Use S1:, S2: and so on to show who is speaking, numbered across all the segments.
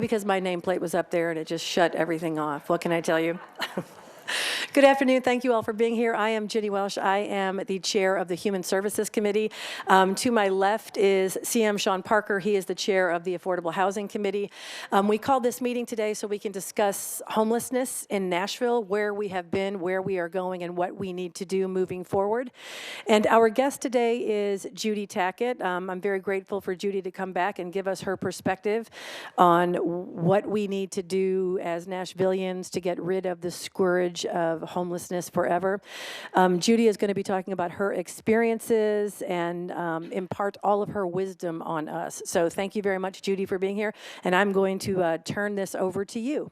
S1: Because my nameplate was up there and it just shut everything off. What can I tell you? Good afternoon. Thank you all for being here. I am Ginny Welsh. I am the chair of the Human Services Committee. To my left is CM Sean Parker. He is the chair of the Affordable Housing Committee. We called this meeting today so we can discuss homelessness in Nashville, where we have been, where we are going, and what we need to do moving forward. And our guest today is Judy Tackett. I'm very grateful for Judy to come back and give us her perspective on what we need to do as Nashvillians to get rid of the scourge of homelessness forever. Judy is going to be talking about her experiences and impart all of her wisdom on us. So thank you very much, Judy, for being here. And I'm going to turn this over to you.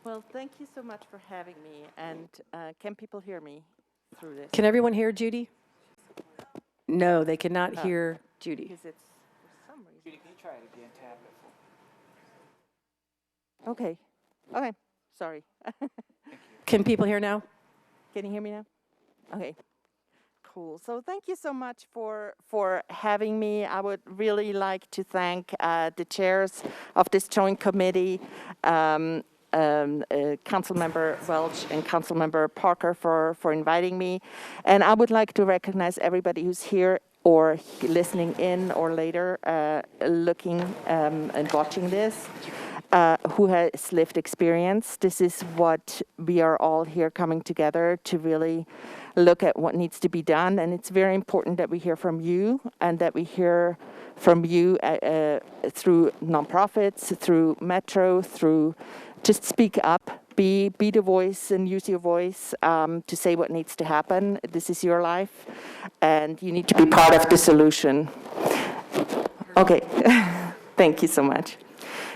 S2: Well, thank you so much for having me. And can people hear me through this?
S1: Can everyone hear Judy? No, they cannot hear Judy.
S2: Because it's for some reason.
S3: Judy, can you try it again? Tap it.
S2: Okay. Okay. Sorry.
S1: Can people hear now?
S2: Can you hear me now? Okay. Cool. So thank you so much for having me. I would really like to thank the chairs of this joint committee, Councilmember Welch and Councilmember Parker for inviting me. And I would like to recognize everybody who's here or listening in or later looking and watching this. Who has lived experience. This is what we are all here coming together to really look at what needs to be done. And it's very important that we hear from you and that we hear from you through nonprofits, through Metra, through just speak up, be the voice and use your voice to say what needs to happen. This is your life and you need to be part of the solution. Okay, thank you so much.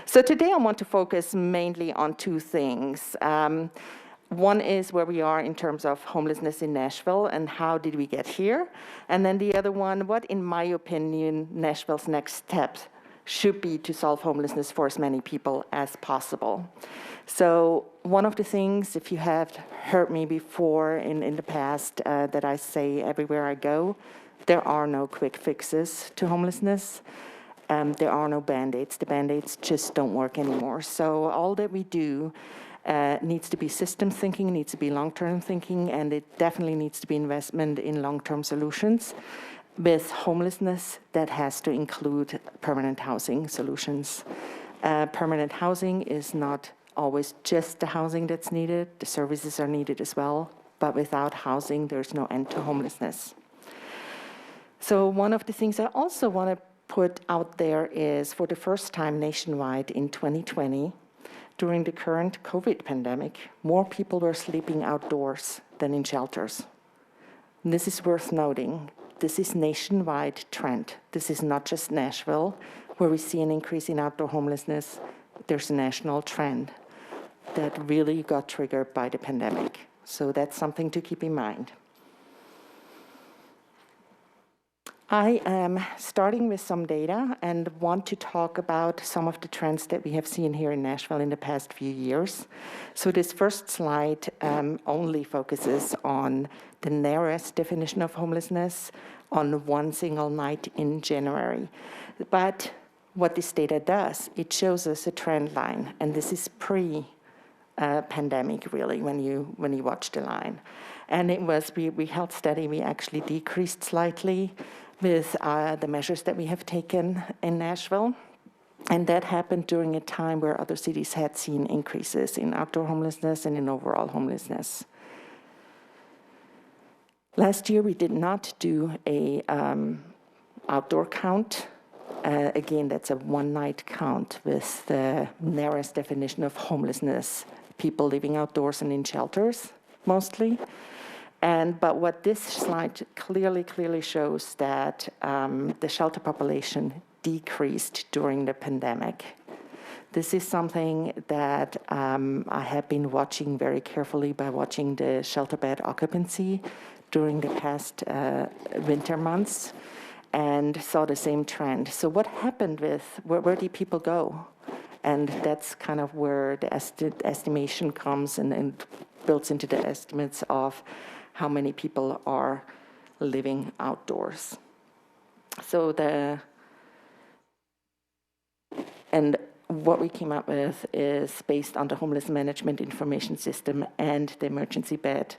S2: So today I want to focus mainly on two things. One is where we are in terms of homelessness in Nashville and how did we get here? And then the other one, what in my opinion, Nashville's next steps should be to solve homelessness for as many people as possible. So one of the things, if you have heard me before in the past, that I say everywhere I go, there are no quick fixes to homelessness. There are no Band-Aids. The Band-Aids just don't work anymore. So all that we do needs to be system thinking, needs to be long-term thinking, and it definitely needs to be investment in long-term solutions. With homelessness, that has to include permanent housing solutions. Permanent housing is not always just the housing that's needed. The services are needed as well. But without housing, there's no end to homelessness. So one of the things I also want to put out there is, for the first time nationwide in 2020, during the current COVID pandemic, more people were sleeping outdoors than in shelters. And this is worth noting. This is nationwide trend. This is not just Nashville, where we see an increase in outdoor homelessness. There's a national trend that really got triggered by the pandemic. So that's something to keep in mind. I am starting with some data and want to talk about some of the trends that we have seen here in Nashville in the past few years. So this first slide only focuses on the narrowest definition of homelessness on one single night in January. But what this data does, it shows us a trend line, and this is pre-pandemic really when you watch the line. And it was, we held steady, we actually decreased slightly with the measures that we have taken in Nashville. And that happened during a time where other cities had seen increases in outdoor homelessness and in overall homelessness. Last year, we did not do a outdoor count. Again, that's a one-night count with the narrowest definition of homelessness, people living outdoors and in shelters, mostly. But what this slide clearly shows that the shelter population decreased during the pandemic. This is something that I have been watching very carefully by watching the shelter bed occupancy during the past winter months and saw the same trend. So what happened with, where did people go? And that's kind of where the estimation comes and builds into the estimates of how many people are living outdoors. So what we came up with is based on the homeless management information system and the emergency bed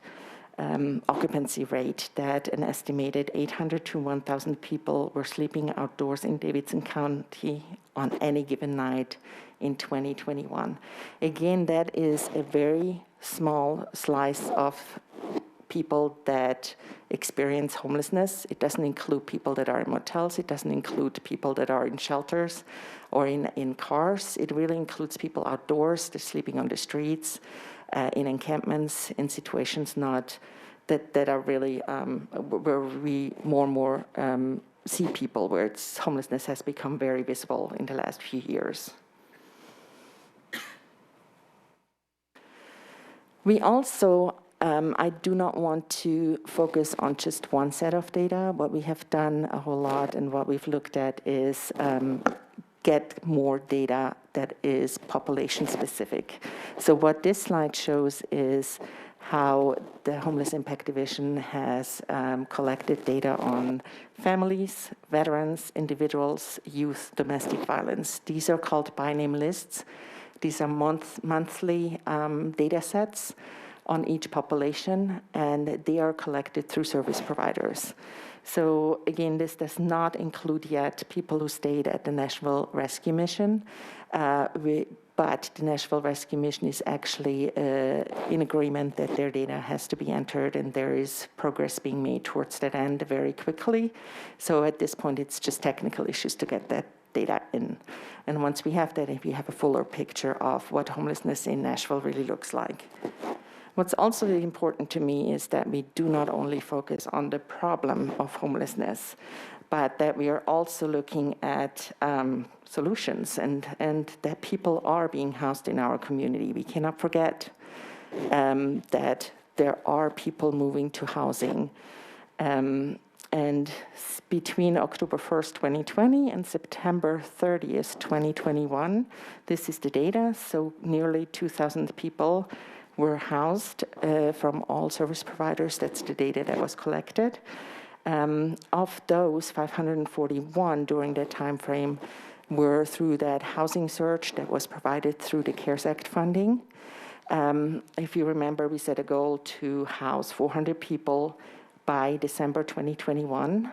S2: occupancy rate, that an estimated 800 to 1,000 people were sleeping outdoors in Davidson County on any given night in 2021. Again, that is a very small slice of people that experience homelessness. It doesn't include people that are in motels. It doesn't include people that are in shelters or in cars. It really includes people outdoors. They're sleeping on the streets, in encampments, in situations that are really where we more and more see people where homelessness has become very visible in the last few years. We also, I do not want to focus on just one set of data. What we have done a whole lot and what we've looked at is get more data that is population specific. So what this slide shows is how the Homeless Impact Division has collected data on families, veterans, individuals, youth, domestic violence. These are called by name lists. These are monthly data sets on each population, and they are collected through service providers. So again, this does not include yet people who stayed at the Nashville Rescue Mission, but the Nashville Rescue Mission is actually in agreement that their data has to be entered, and there is progress being made towards that end very quickly. So at this point, it's just technical issues to get that data in. And once we have that, we have a fuller picture of what homelessness in Nashville really looks like. What's also really important to me is that we do not only focus on the problem of homelessness, but that we are also looking at solutions and that people are being housed in our community. We cannot forget that there are people moving to housing. And between October 1st, 2020 and September 30th, 2021, this is the data, so nearly 2,000 people were housed from all service providers. That's the data that was collected. Of those, 541 during that time frame were through that housing search that was provided through the CARES Act funding. If you remember, we set a goal to house 400 people by December 2021.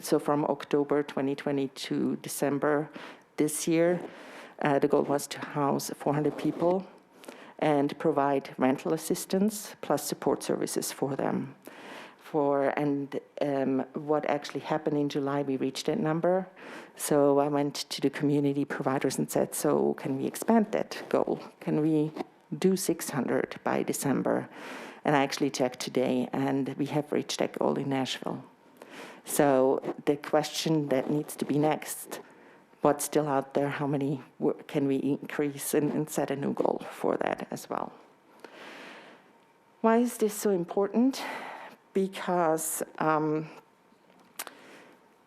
S2: So from October 2020 to December this year, the goal was to house 400 people and provide rental assistance plus support services for them. What actually happened in July, we reached that number. So I went to the community providers and said, so can we expand that goal? Can we do 600 by December? And I actually checked today, and we have reached that goal in Nashville. So the question that needs to be next, what's still out there, how many can we increase, and set a new goal for that as well. Why is this so important? Because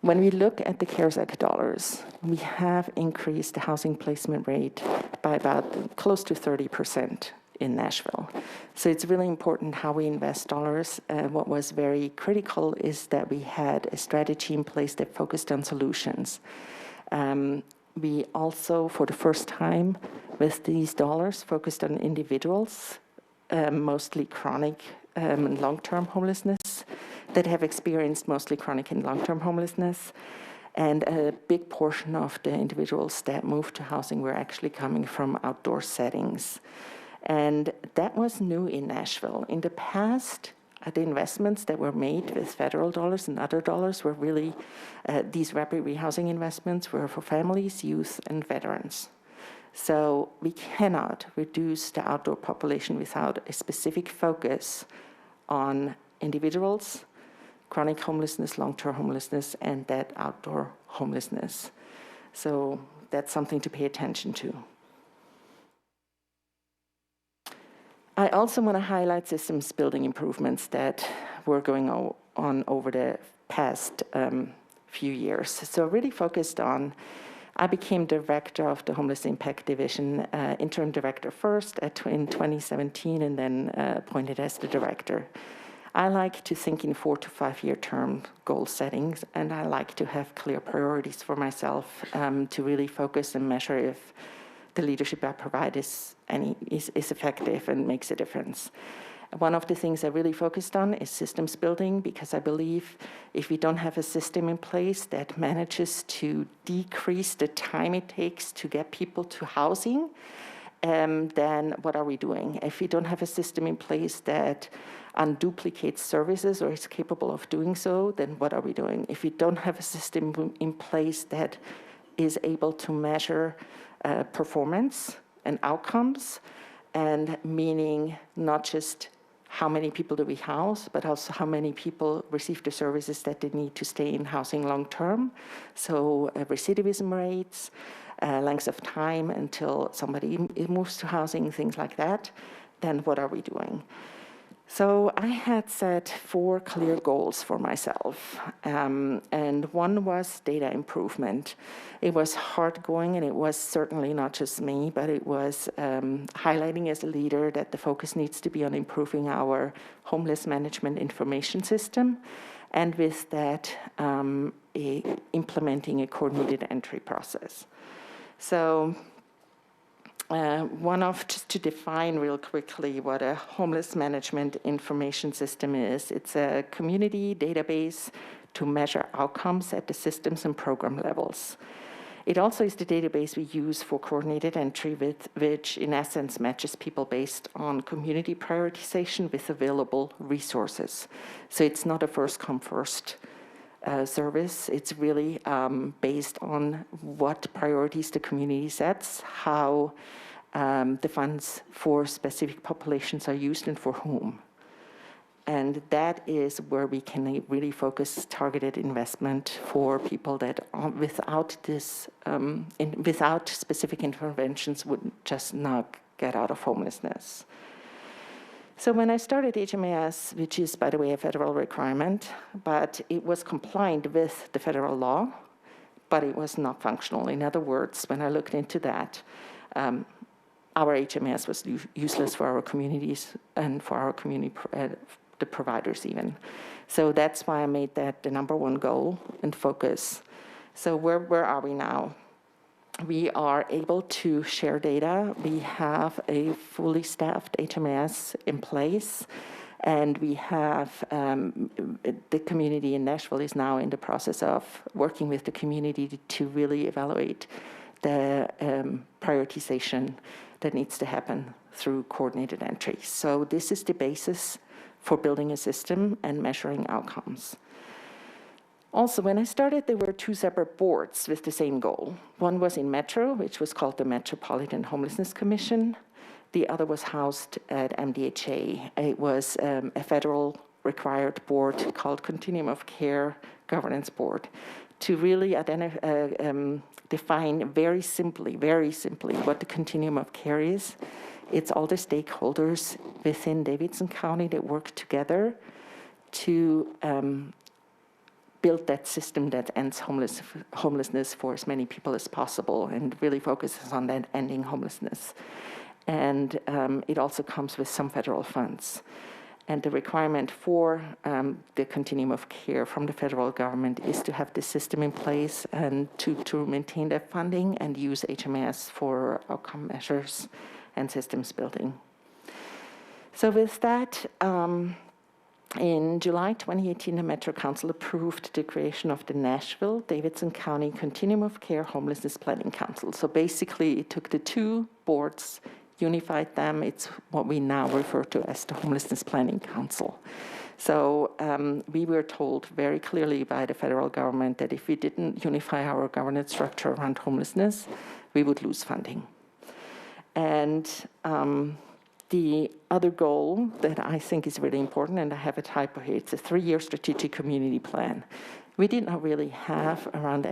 S2: when we look at the CARES Act dollars, we have increased the housing placement rate by about close to 30% in Nashville. So it's really important how we invest dollars. What was very critical is that we had a strategy in place that focused on solutions. We also, for the first time, with these dollars, focused on individuals, mostly chronic and long-term homelessness, that have experienced mostly chronic and long-term homelessness. And a big portion of the individuals that moved to housing were actually coming from outdoor settings. And that was new in Nashville. In the past, the investments that were made with federal dollars and other dollars were really, these rapid rehousing investments were for families, youth, and veterans. So we cannot reduce the outdoor population without a specific focus on individuals, chronic homelessness, long-term homelessness, and that outdoor homelessness. So that's something to pay attention to. I also want to highlight systems building improvements that were going on over the past few years. So really focused on, I became director of the Homeless Impact Division, interim director first in 2017, and then appointed as the director. I like to think in 4 to 5 year term goal settings, and I like to have clear priorities for myself to really focus and measure if the leadership I provide is effective and makes a difference. One of the things I really focused on is systems building, because I believe if we don't have a system in place that manages to decrease the time it takes to get people to housing, then what are we doing? If we don't have a system in place that unduplicates services or is capable of doing so, then what are we doing? If we don't have a system in place that is able to measure performance and outcomes, and meaning not just how many people do we house, but also how many people receive the services that they need to stay in housing long term. So recidivism rates, lengths of time until somebody moves to housing, things like that, then what are we doing? So I had set 4 clear goals for myself, and one was data improvement. It was hard going, and it was certainly not just me, but it was highlighting as a leader that the focus needs to be on improving our homeless management information system, and with that, implementing a coordinated entry process. So just to define real quickly what a homeless management information system is, it's a community database to measure outcomes at the systems and program levels. It also is the database we use for coordinated entry, which in essence matches people based on community prioritization with available resources. So it's not a first come first service. It's really based on what priorities the community sets, how the funds for specific populations are used and for whom. And that is where we can really focus targeted investment for people that without specific interventions would just not get out of homelessness. So when I started HMAS, which is, by the way, a federal requirement, but it was compliant with the federal law, but it was not functional. In other words, when I looked into that, our HMAS was useless for our communities and for our community, the providers even. So that's why I made that the #1 goal and focus. So where are we now? We are able to share data. We have a fully staffed HMAS in place, and we have the community in Nashville is now in the process of working with the community to really evaluate the prioritization that needs to happen through coordinated entry. So this is the basis for building a system and measuring outcomes. Also, when I started, there were 2 separate boards with the same goal. One was in Metra, which was called the Metropolitan Homelessness Commission. The other was housed at MDHA. It was a federal required board called Continuum of Care Governance Board to really define very simply what the continuum of care is. It's all the stakeholders within Davidson County that work together to build that system that ends homelessness for as many people as possible and really focuses on that ending homelessness. And it also comes with some federal funds. And the requirement for the continuum of care from the federal government is to have the system in place and to maintain that funding and use HMAS for outcome measures and systems building. So with that, in July 2018, the Metro Council approved the creation of the Nashville Davidson County Continuum of Care Homelessness Planning Council. So basically, it took the 2 boards, unified them. It's what we now refer to as the Homelessness Planning Council. So we were told very clearly by the federal government that if we didn't unify our governance structure around homelessness, we would lose funding. And the other goal that I think is really important, and I have a typo here, it's a 3-year strategic community plan. We did not really have around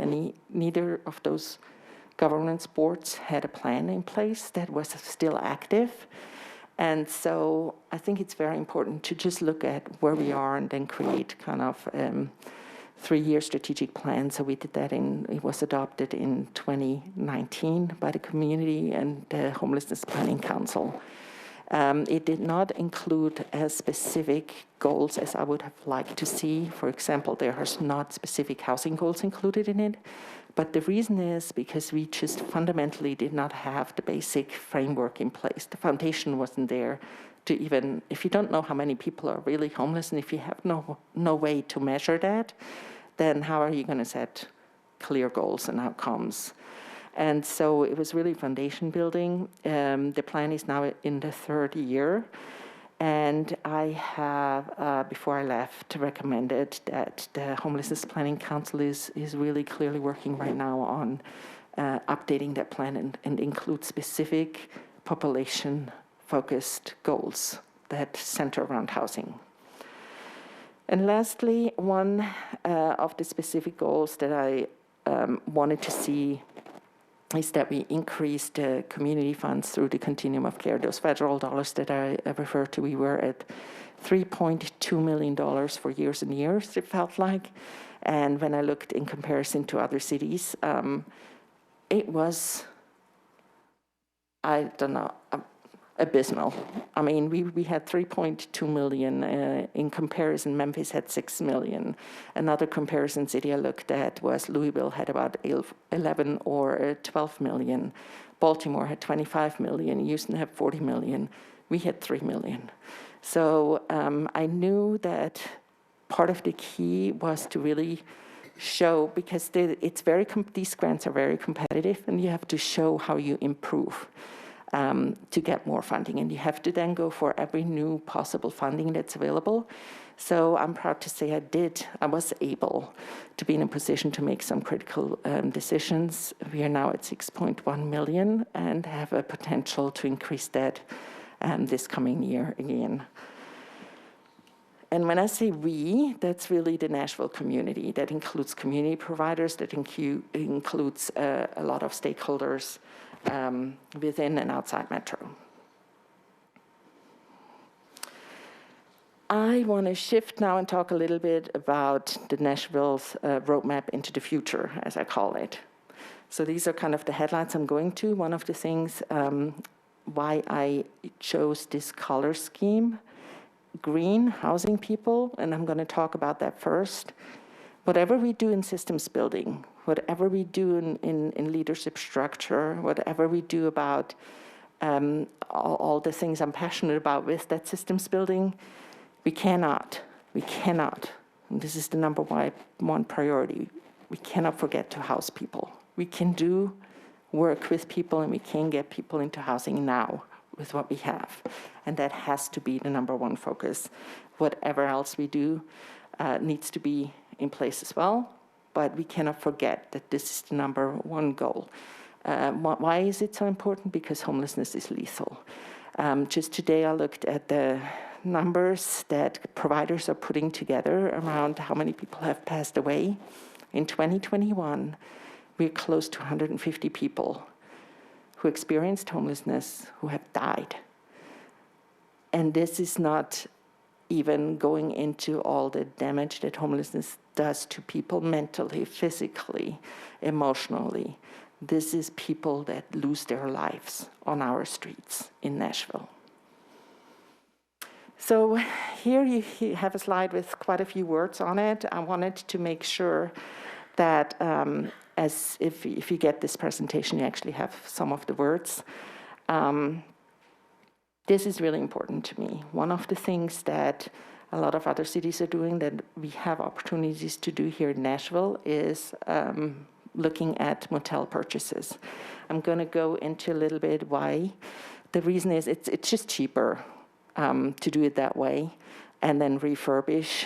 S2: neither of those governance boards had a plan in place that was still active. And so I think it's very important to just look at where we are and then create kind of 3-year strategic plan. So we did that it was adopted in 2019 by the community and the Homelessness Planning Council. It did not include as specific goals as I would have liked to see. For example, there are not specific housing goals included in it. But the reason is because we just fundamentally did not have the basic framework in place. The foundation wasn't there to even, if you don't know how many people are really homeless, and if you have no way to measure that, then how are you going to set clear goals and outcomes? And so it was really foundation building. The plan is now in the third year. And I have, before I left, recommended that the Homelessness Planning Council is really clearly working right now on updating that plan and include specific population-focused goals that center around housing. And lastly, one of the specific goals that I wanted to see is that we increase the community funds through the Continuum of Care. Those federal dollars that I referred to, we were at $3.2 million for years and years, it felt like. And when I looked in comparison to other cities, it was, I don't know, abysmal. I mean, we had 3.2 million. In comparison, Memphis had 6 million. Another comparison city I looked at was Louisville had about 11 or 12 million. Baltimore had 25 million. Houston had 40 million. We had 3 million. So I knew that part of the key was to really show, because it's very these grants are very competitive, and you have to show how you improve. To get more funding, and you have to then go for every new possible funding that's available. So I'm proud to say I was able to be in a position to make some critical decisions. We are now at 6.1 million and have a potential to increase that this coming year again. And when I say we, that's really the Nashville community. That includes community providers, that includes a lot of stakeholders within and outside Metro. I want to shift now and talk a little bit about the Nashville's roadmap into the future, as I call it. So these are kind of the headlines I'm going to. One of the things why I chose this color scheme, green, housing people, and I'm going to talk about that first. Whatever we do in systems building, whatever we do in leadership structure, whatever we do about all the things I'm passionate about with that systems building, we cannot, and this is the number one priority, we cannot forget to house people. We can do work with people, and we can get people into housing now with what we have. And that has to be the number one focus. Whatever else we do needs to be in place as well, but we cannot forget that this is the number one goal. Why is it so important? Because homelessness is lethal. Just today I looked at the numbers that providers are putting together around how many people have passed away. In 2021, we're close to 150 people who experienced homelessness who have died. And this is not even going into all the damage that homelessness does to people mentally, physically, emotionally. This is people that lose their lives on our streets in Nashville. So here you have a slide with quite a few words on it. I wanted to make sure that as if you get this presentation, you actually have some of the words. This is really important to me. One of the things that a lot of other cities are doing that we have opportunities to do here in Nashville is looking at motel purchases. I'm going to go into a little bit why. The reason is it's just cheaper to do it that way and then refurbish,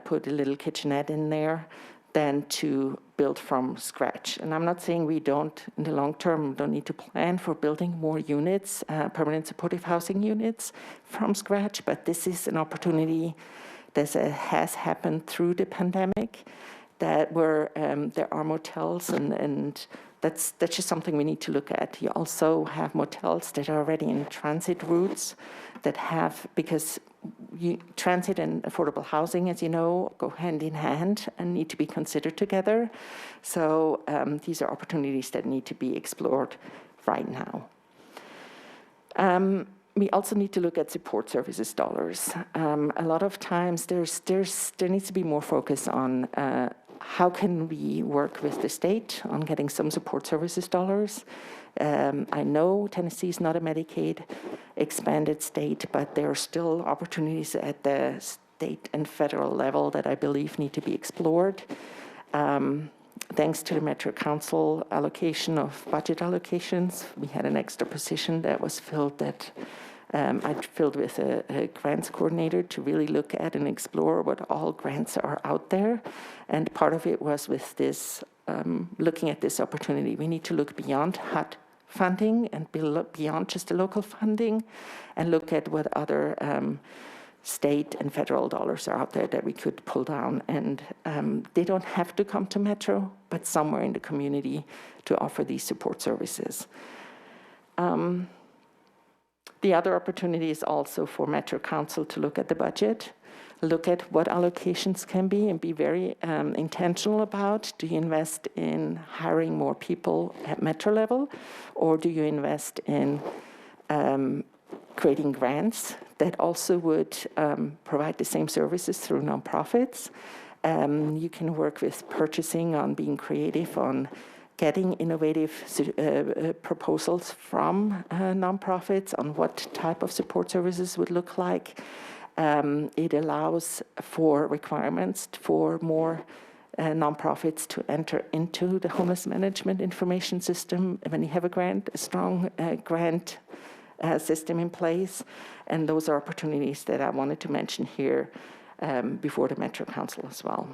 S2: put a little kitchenette in there, than to build from scratch. And I'm not saying we don't, in the long term, don't need to plan for building more units, permanent supportive housing units from scratch, but this is an opportunity that has happened through the pandemic, that where there are motels, and that's just something we need to look at. You also have motels that are already in transit routes that have, because transit and affordable housing, as you know, go hand in hand and need to be considered together. So these are opportunities that need to be explored right now. we also need to look at support services dollars. A lot of times there needs to be more focus on how can we work with the state on getting some support services dollars. I know Tennessee is not a Medicaid expanded state, but there are still opportunities at the state and federal level that I believe need to be explored. Thanks to the Metro Council allocation of budget allocations, we had an extra position that was filled that I filled with a grants coordinator to really look at and explore what all grants are out there. And part of it was with this, looking at this opportunity. We need to look beyond HUD funding and beyond just the local funding and look at what other state and federal dollars are out there that we could pull down. And they don't have to come to Metro, but somewhere in the community to offer these support services. The other opportunity is also for Metro Council to look at the budget, look at what allocations can be, and be very intentional about, do you invest in hiring more people at Metro level, or do you invest in creating grants that also would provide the same services through nonprofits? You can work with purchasing on being creative on getting innovative proposals from nonprofits on what type of support services would look like. It allows for requirements for more nonprofits to enter into the homeless management information system when you have a strong grant system in place. And those are opportunities that I wanted to mention here before the Metro Council as well.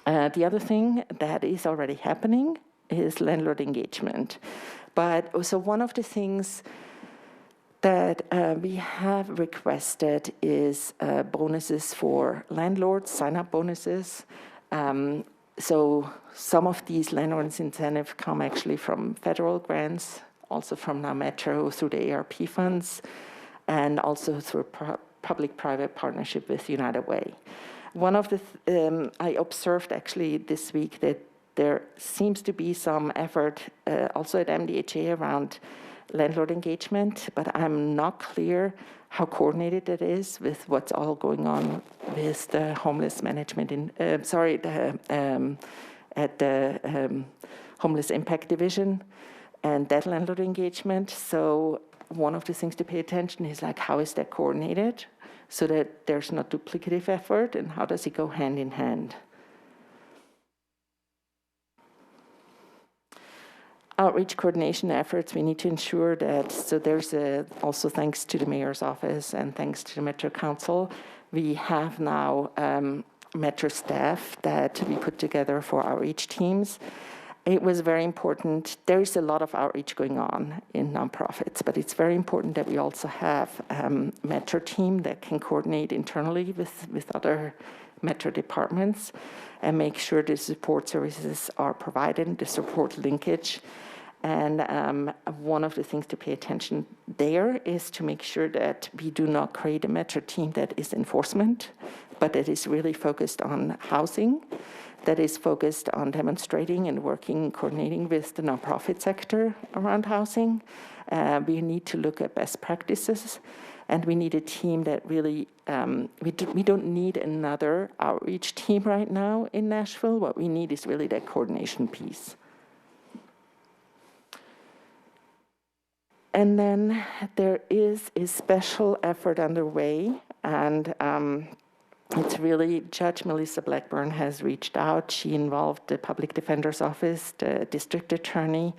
S2: The other thing that is already happening is landlord engagement. But so one of the things that we have requested is bonuses for landlords, sign-up bonuses. So some of these landlords' incentives come actually from federal grants, also from now Metro through the ARP funds, and also through public-private partnership with United Way. One of the, I observed actually this week that there seems to be some effort also at MDHA around landlord engagement, but I'm not clear how coordinated it is with what's all going on with the homeless management at the Homeless Impact Division and that landlord engagement. So one of the things to pay attention is like, how is that coordinated so that there's not duplicative effort, and how does it go hand in hand? Outreach coordination efforts, we need to ensure that, so there's also thanks to the mayor's office and thanks to the Metro Council, we have now Metro staff that we put together for outreach teams. It was very important. There is a lot of outreach going on in nonprofits, but it's very important that we also have Metro team that can coordinate internally with other Metro departments and make sure the support services are provided, the support linkage. And one of the things to pay attention there is to make sure that we do not create a Metro team that is enforcement, but that is really focused on housing, that is focused on demonstrating and working, coordinating with the nonprofit sector around housing. We need to look at best practices, and we need a team that really, we don't need another outreach team right now in Nashville. What we need is really that coordination piece. And then there is a special effort underway, and it's really, Judge Melissa Blackburn has reached out. She involved the Public Defender's Office, the district attorney.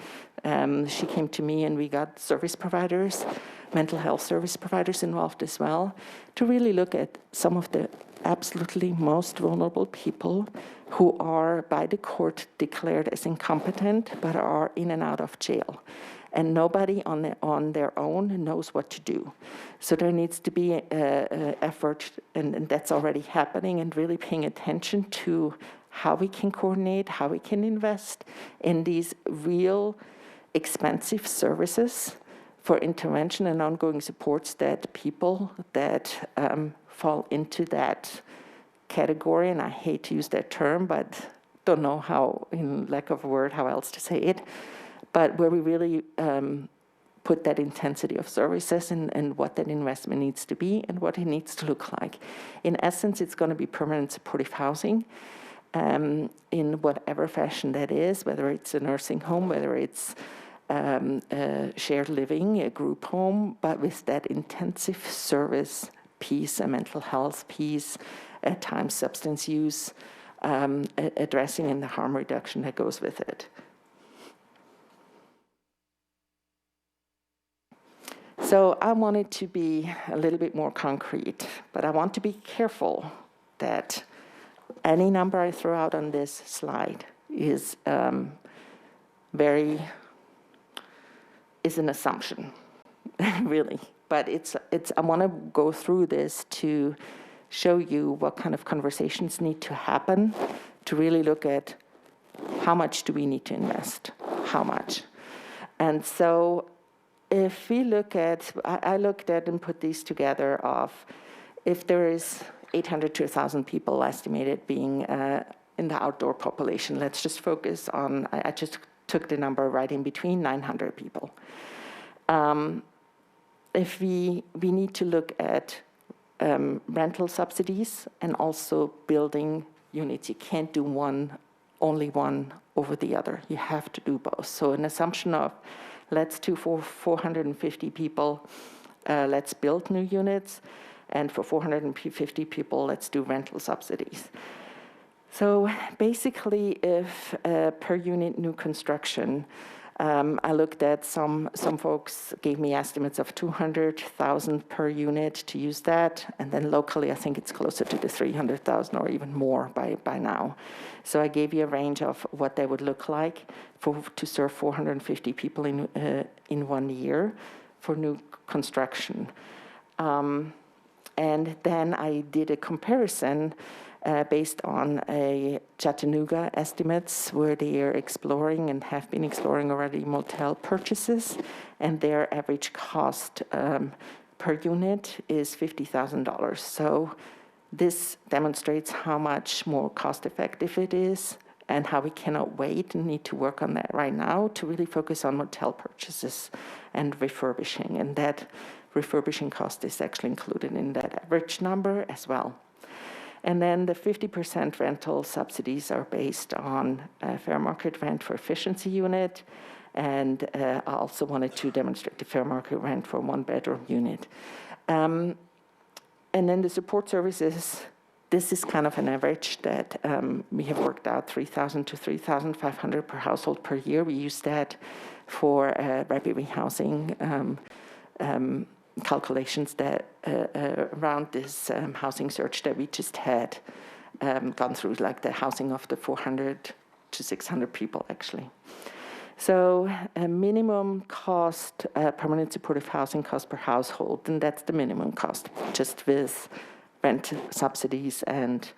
S2: She came to me, and we got service providers, mental health service providers involved as well, to really look at some of the absolutely most vulnerable people who are by the court declared as incompetent but are in and out of jail. And nobody on their own knows what to do. So there needs to be an effort, and that's already happening, and really paying attention to how we can coordinate, how we can invest in these real expensive services for intervention and ongoing supports that people that fall into that category, and I hate to use that term, but don't know how, in lack of a word, how else to say it, but where we really put that intensity of services and what that investment needs to be and what it needs to look like. In essence, it's going to be permanent supportive housing in whatever fashion that is, whether it's a nursing home, whether it's shared living, a group home, but with that intensive service piece, a mental health piece, at times substance use, addressing and the harm reduction that goes with it. So I wanted to be a little bit more concrete, but I want to be careful that any number I throw out on this slide is an assumption, really. But I want to go through this to show you what kind of conversations need to happen to really look at how much do we need to invest, how much. And so if we look at, I looked at and put these together of if there is 800 to 1,000 people estimated being in the outdoor population, let's just focus on, I just took the number right in between, 900 people. If we need to look at rental subsidies and also building units. You can't do only one over the other. You have to do both. So an assumption of let's do for 450 people, let's build new units, and for 450 people, let's do rental subsidies. So basically, if per unit new construction, I looked at some folks gave me estimates of 200,000 per unit to use that, and then locally I think it's closer to the 300,000 or even more by now. So I gave you a range of what they would look like to serve 450 people in 1 year for new construction. And then I did a comparison based on a Chattanooga estimates where they are exploring and have been exploring already motel purchases, and their average cost per unit is $50,000. So this demonstrates how much more cost effective it is and how we cannot wait and need to work on that right now to really focus on motel purchases and refurbishing. And that refurbishing cost is actually included in that average number as well. And then the 50% rental subsidies are based on fair market rent for efficiency unit. And I also wanted to demonstrate the fair market rent for 1-bedroom unit. And then the support services, this is kind of an average that we have worked out, $3,000 to $3,500 per household per year. We use that for rapid rehousing calculations that around this housing search that we just had gone through, like the housing of the 400 to 600 people actually. So a minimum cost, permanent supportive housing cost per household, and that's the minimum cost, just with rent subsidies and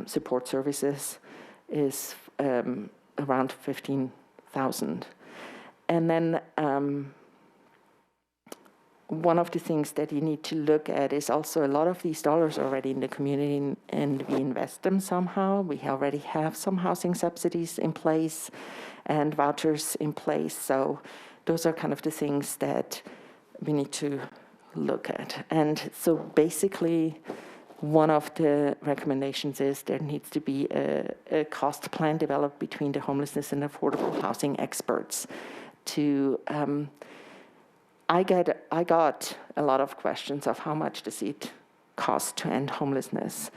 S2: support services, is around 15,000. And then one of the things that you need to look at is also a lot of these dollars are already in the community and we invest them somehow. We already have some housing subsidies in place and vouchers in place. So those are kind of the things that we need to look at. And so basically, one of the recommendations is there needs to be a cost plan developed between the homelessness and affordable housing experts to I got a lot of questions of how much does it cost to end homelessness?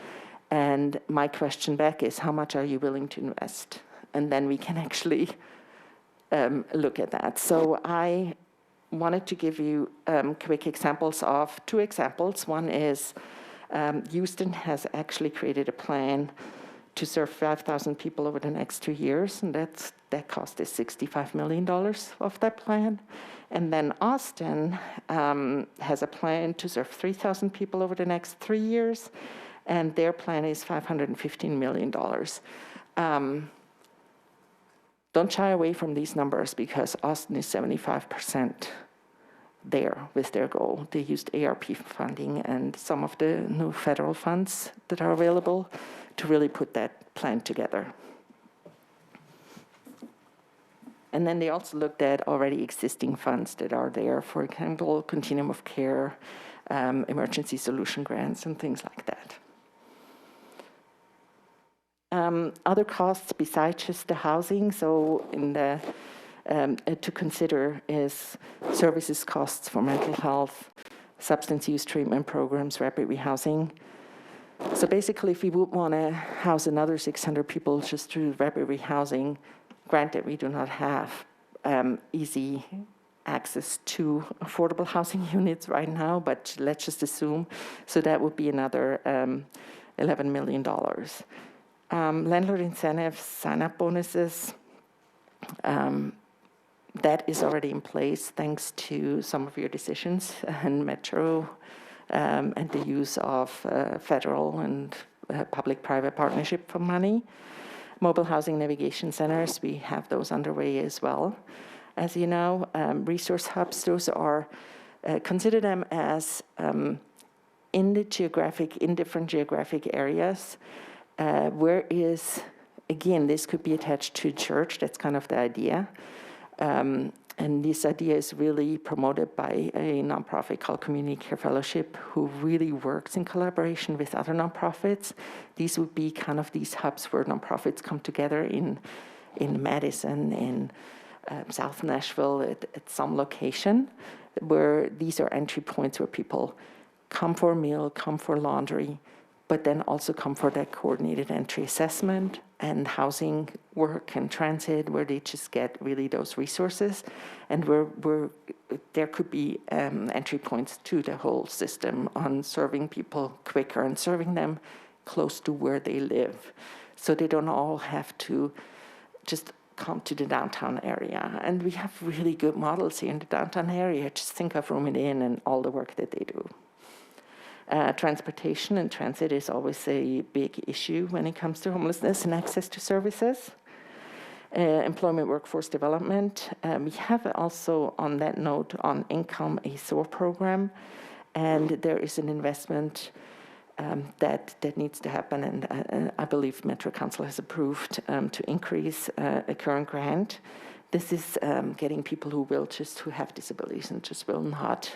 S2: And my question back is, how much are you willing to invest? And then we can actually look at that. So I wanted to give you quick examples of 2 examples. One is Houston has actually created a plan to serve 5,000 people over the next 2 years, and that cost is $65 million of that plan. And then Austin has a plan to serve 3,000 people over the next 3 years, and their plan is $515 million. Don't shy away from these numbers because Austin is 75% there with their goal. They used ARP funding and some of the new federal funds that are available to really put that plan together. And then they also looked at already existing funds that are there, for example, Continuum of Care, emergency solution grants, and things like that. Other costs besides just the housing, so in the to consider is services costs for mental health, substance use treatment programs, rapid rehousing. So basically, if we would want to house another 600 people just through rapid rehousing, granted we do not have easy access to affordable housing units right now, but let's just assume, so that would be another $11 million. Landlord incentives, sign-up bonuses, that is already in place thanks to some of your decisions and Metro and the use of federal and public-private partnership for money. Mobile housing navigation centers, we have those underway as well. As you know, resource hubs, those are, consider them as in different geographic areas, where is, again, this could be attached to church, that's kind of the idea. And this idea is really promoted by a nonprofit called Community Care Fellowship, who really works in collaboration with other nonprofits. These would be kind of these hubs where nonprofits come together in Madison, in South Nashville, at some location, where these are entry points where people come for a meal, come for laundry, but then also come for that coordinated entry assessment and housing work and transit, where they just get really those resources, and where there could be entry points to the whole system on serving people quicker and serving them close to where they live, so they don't all have to just come to the downtown area. And we have really good models here in the downtown area. Just think of Room It In and all the work that they do. Transportation and transit is always a big issue when it comes to homelessness and access to services. Employment workforce development. We have also, on that note, on income, a SOAR program, and there is an investment that needs to happen, and I believe Metra Council has approved to increase a current grant. This is getting people who have disabilities and just will not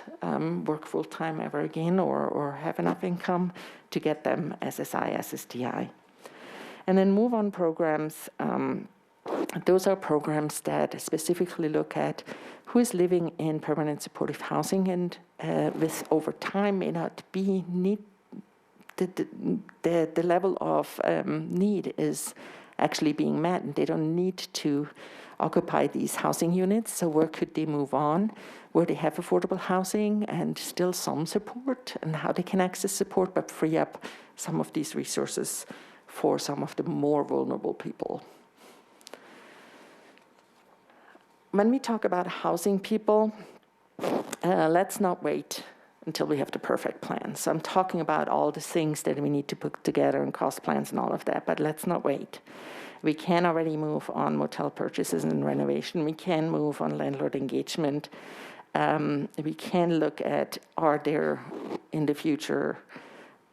S2: work full-time ever again or have enough income to get them SSI, SSDI. And then move-on programs, those are programs that specifically look at who is living in permanent supportive housing and with over time may not be the level of need is actually being met, and they don't need to occupy these housing units. So where could they move on, where they have affordable housing and still some support, and how they can access support but free up some of these resources for some of the more vulnerable people. When we talk about housing people, let's not wait until we have the perfect plan. So I'm talking about all the things that we need to put together and cost plans and all of that, but let's not wait. We can already move on motel purchases and renovation. We can move on landlord engagement. We can look at, are there in the future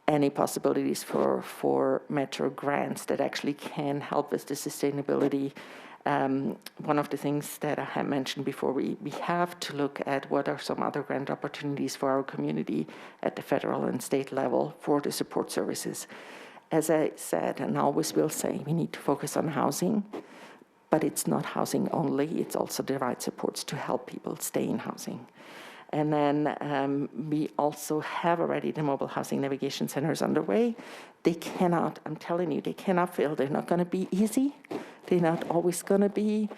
S2: any possibilities for Metro grants that actually can help with the sustainability. One of the things that I had mentioned before, we have to look at what are some other grant opportunities for our community at the federal and state level for the support services. As I said, and always will say, we need to focus on housing, but it's not housing only, it's also the right supports to help people stay in housing. And then we also have already the mobile housing navigation centers underway. They cannot, I'm telling you, they cannot fail. They're not going to be easy. They're not always going to be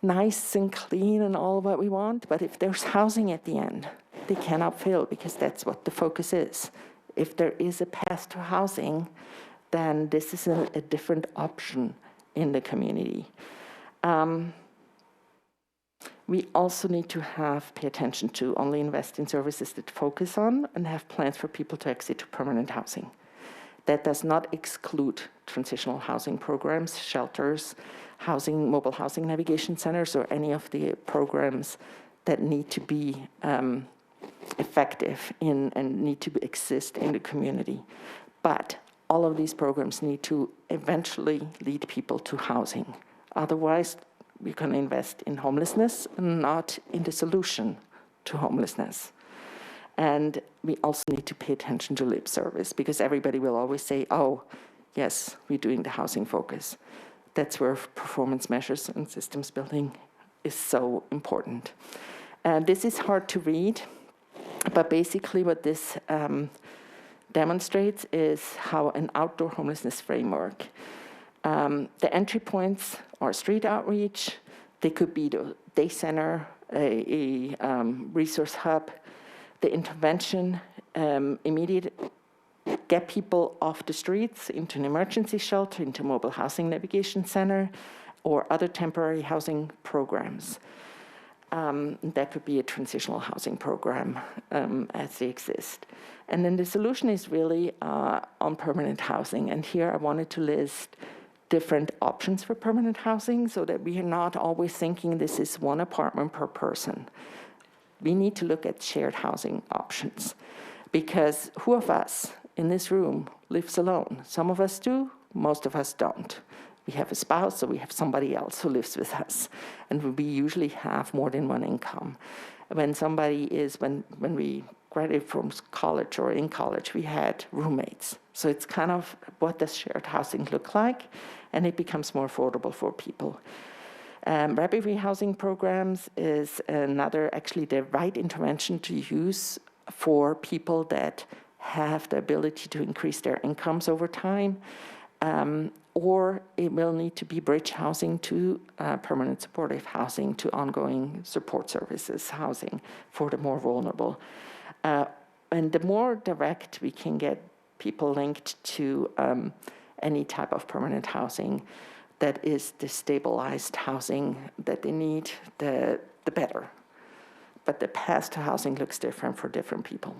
S2: nice and clean and all what we want. But if there's housing at the end, they cannot fail because that's what the focus is. If there is a path to housing, then this is a different option in the community. We also need to pay attention to only invest in services that focus on and have plans for people to exit to permanent housing. That does not exclude transitional housing programs, shelters, mobile housing navigation centers, or any of the programs that need to be effective and need to exist in the community. But all of these programs need to eventually lead people to housing. Otherwise, we're going to invest in homelessness, not in the solution to homelessness. And we also need to pay attention to lip service, because everybody will always say, oh, yes, we're doing the housing focus. That's where performance measures and systems building is so important. And this is hard to read, but basically what this demonstrates is how an outdoor homelessness framework, the entry points are street outreach. They could be the day center, a resource hub, the intervention, immediate, get people off the streets into an emergency shelter, into mobile housing navigation center, or other temporary housing programs. That could be a transitional housing program as they exist. And then the solution is really on permanent housing. And here I wanted to list different options for permanent housing so that we are not always thinking this is one apartment per person. We need to look at shared housing options, because who of us in this room lives alone? Some of us do, most of us don't. We have a spouse, or we have somebody else who lives with us, and we usually have more than one income. When we graduated from college or in college, we had roommates. So it's kind of, what does shared housing look like? And it becomes more affordable for people. Rapid rehousing programs is another, actually the right intervention to use for people that have the ability to increase their incomes over time, or it will need to be bridge housing to permanent supportive housing, to ongoing support services housing for the more vulnerable. And the more direct we can get people linked to any type of permanent housing that is the stabilized housing that they need, the better. But the path to housing looks different for different people.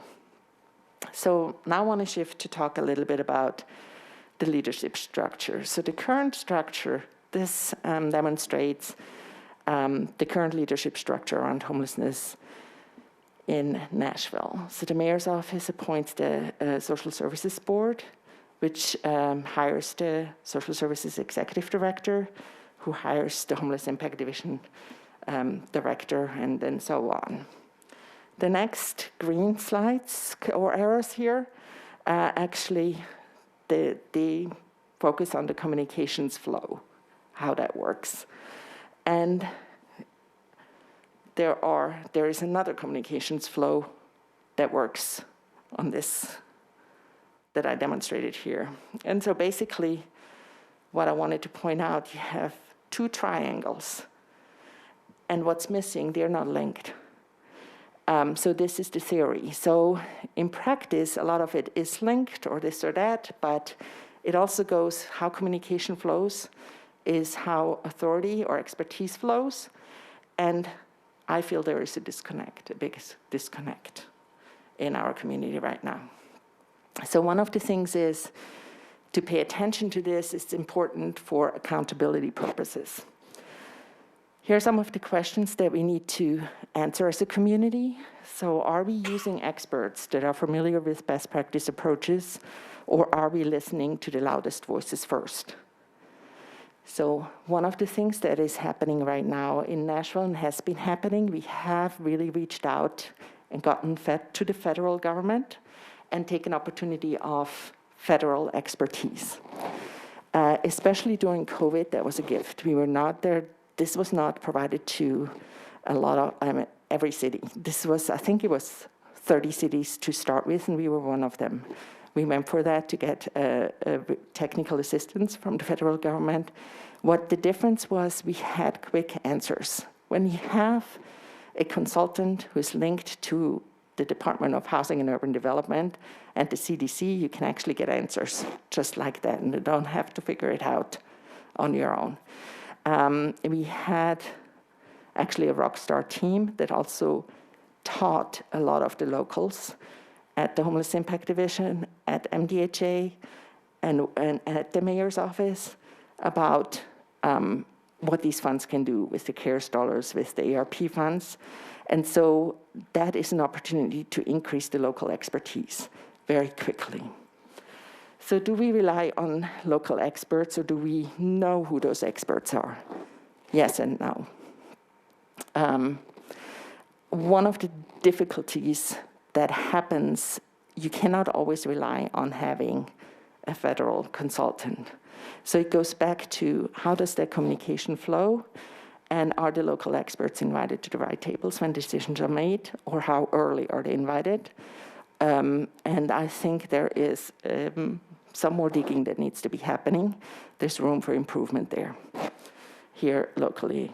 S2: So now I want to shift to talk a little bit about the leadership structure. So the current structure, this demonstrates the current leadership structure around homelessness in Nashville. So the mayor's office appoints the social services board, which hires the social services executive director, who hires the homeless impact division director, and then so on. The next green slides or arrows here, actually, they focus on the communications flow, how that works. And there is another communications flow that works on this, that I demonstrated here. And so basically, what I wanted to point out, you have two triangles. And what's missing, they're not linked. So this is the theory. So in practice, a lot of it is linked or this or that, but it also goes how communication flows is how authority or expertise flows. And I feel there is a disconnect, a big disconnect in our community right now. So one of the things is to pay attention to this. It's important for accountability purposes. Here are some of the questions that we need to answer as a community. So are we using experts that are familiar with best practice approaches, or are we listening to the loudest voices first? So one of the things that is happening right now in Nashville and has been happening, we have really reached out and gotten fed to the federal government and taken opportunity of federal expertise. Especially during COVID, that was a gift. We were not there. This was not provided to a lot of, every city. This was, I think it was 30 cities to start with, and we were one of them. We went for that to get technical assistance from the federal government. What the difference was, we had quick answers. When you have a consultant who is linked to the Department of Housing and Urban Development and the CDC, you can actually get answers just like that, and you don't have to figure it out on your own. We had actually a rock star team that also taught a lot of the locals at the Homeless Impact Division, at MDHA, and at the mayor's office about what these funds can do with the CARES dollars, with the ARP funds. And so that is an opportunity to increase the local expertise very quickly. So do we rely on local experts, or do we know who those experts are? Yes and no. One of the difficulties that happens, you cannot always rely on having a federal consultant. So it goes back to how does that communication flow, and are the local experts invited to the right tables when decisions are made, or how early are they invited? And I think there is some more digging that needs to be happening. There's room for improvement there, here locally.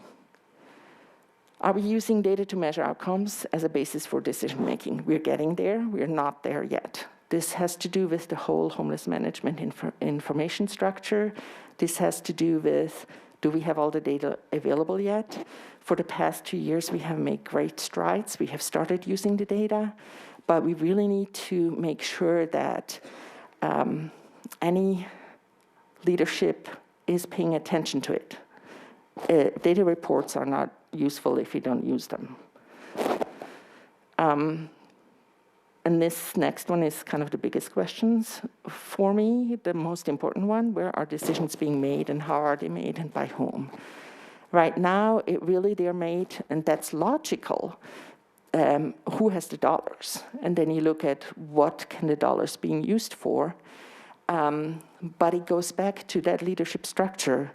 S2: Are we using data to measure outcomes as a basis for decision making? We're getting there. We're not there yet. This has to do with the whole homeless management information structure. This has to do with, do we have all the data available yet? For the past 2 years, we have made great strides. We have started using the data, but we really need to make sure that any leadership is paying attention to it. Data reports are not useful if you don't use them. And this next one is kind of the biggest questions for me, the most important one: where are decisions being made and how are they made and by whom? Right now, they're made, and that's logical. Who has the dollars? And then you look at what can the dollars being used for. But it goes back to that leadership structure.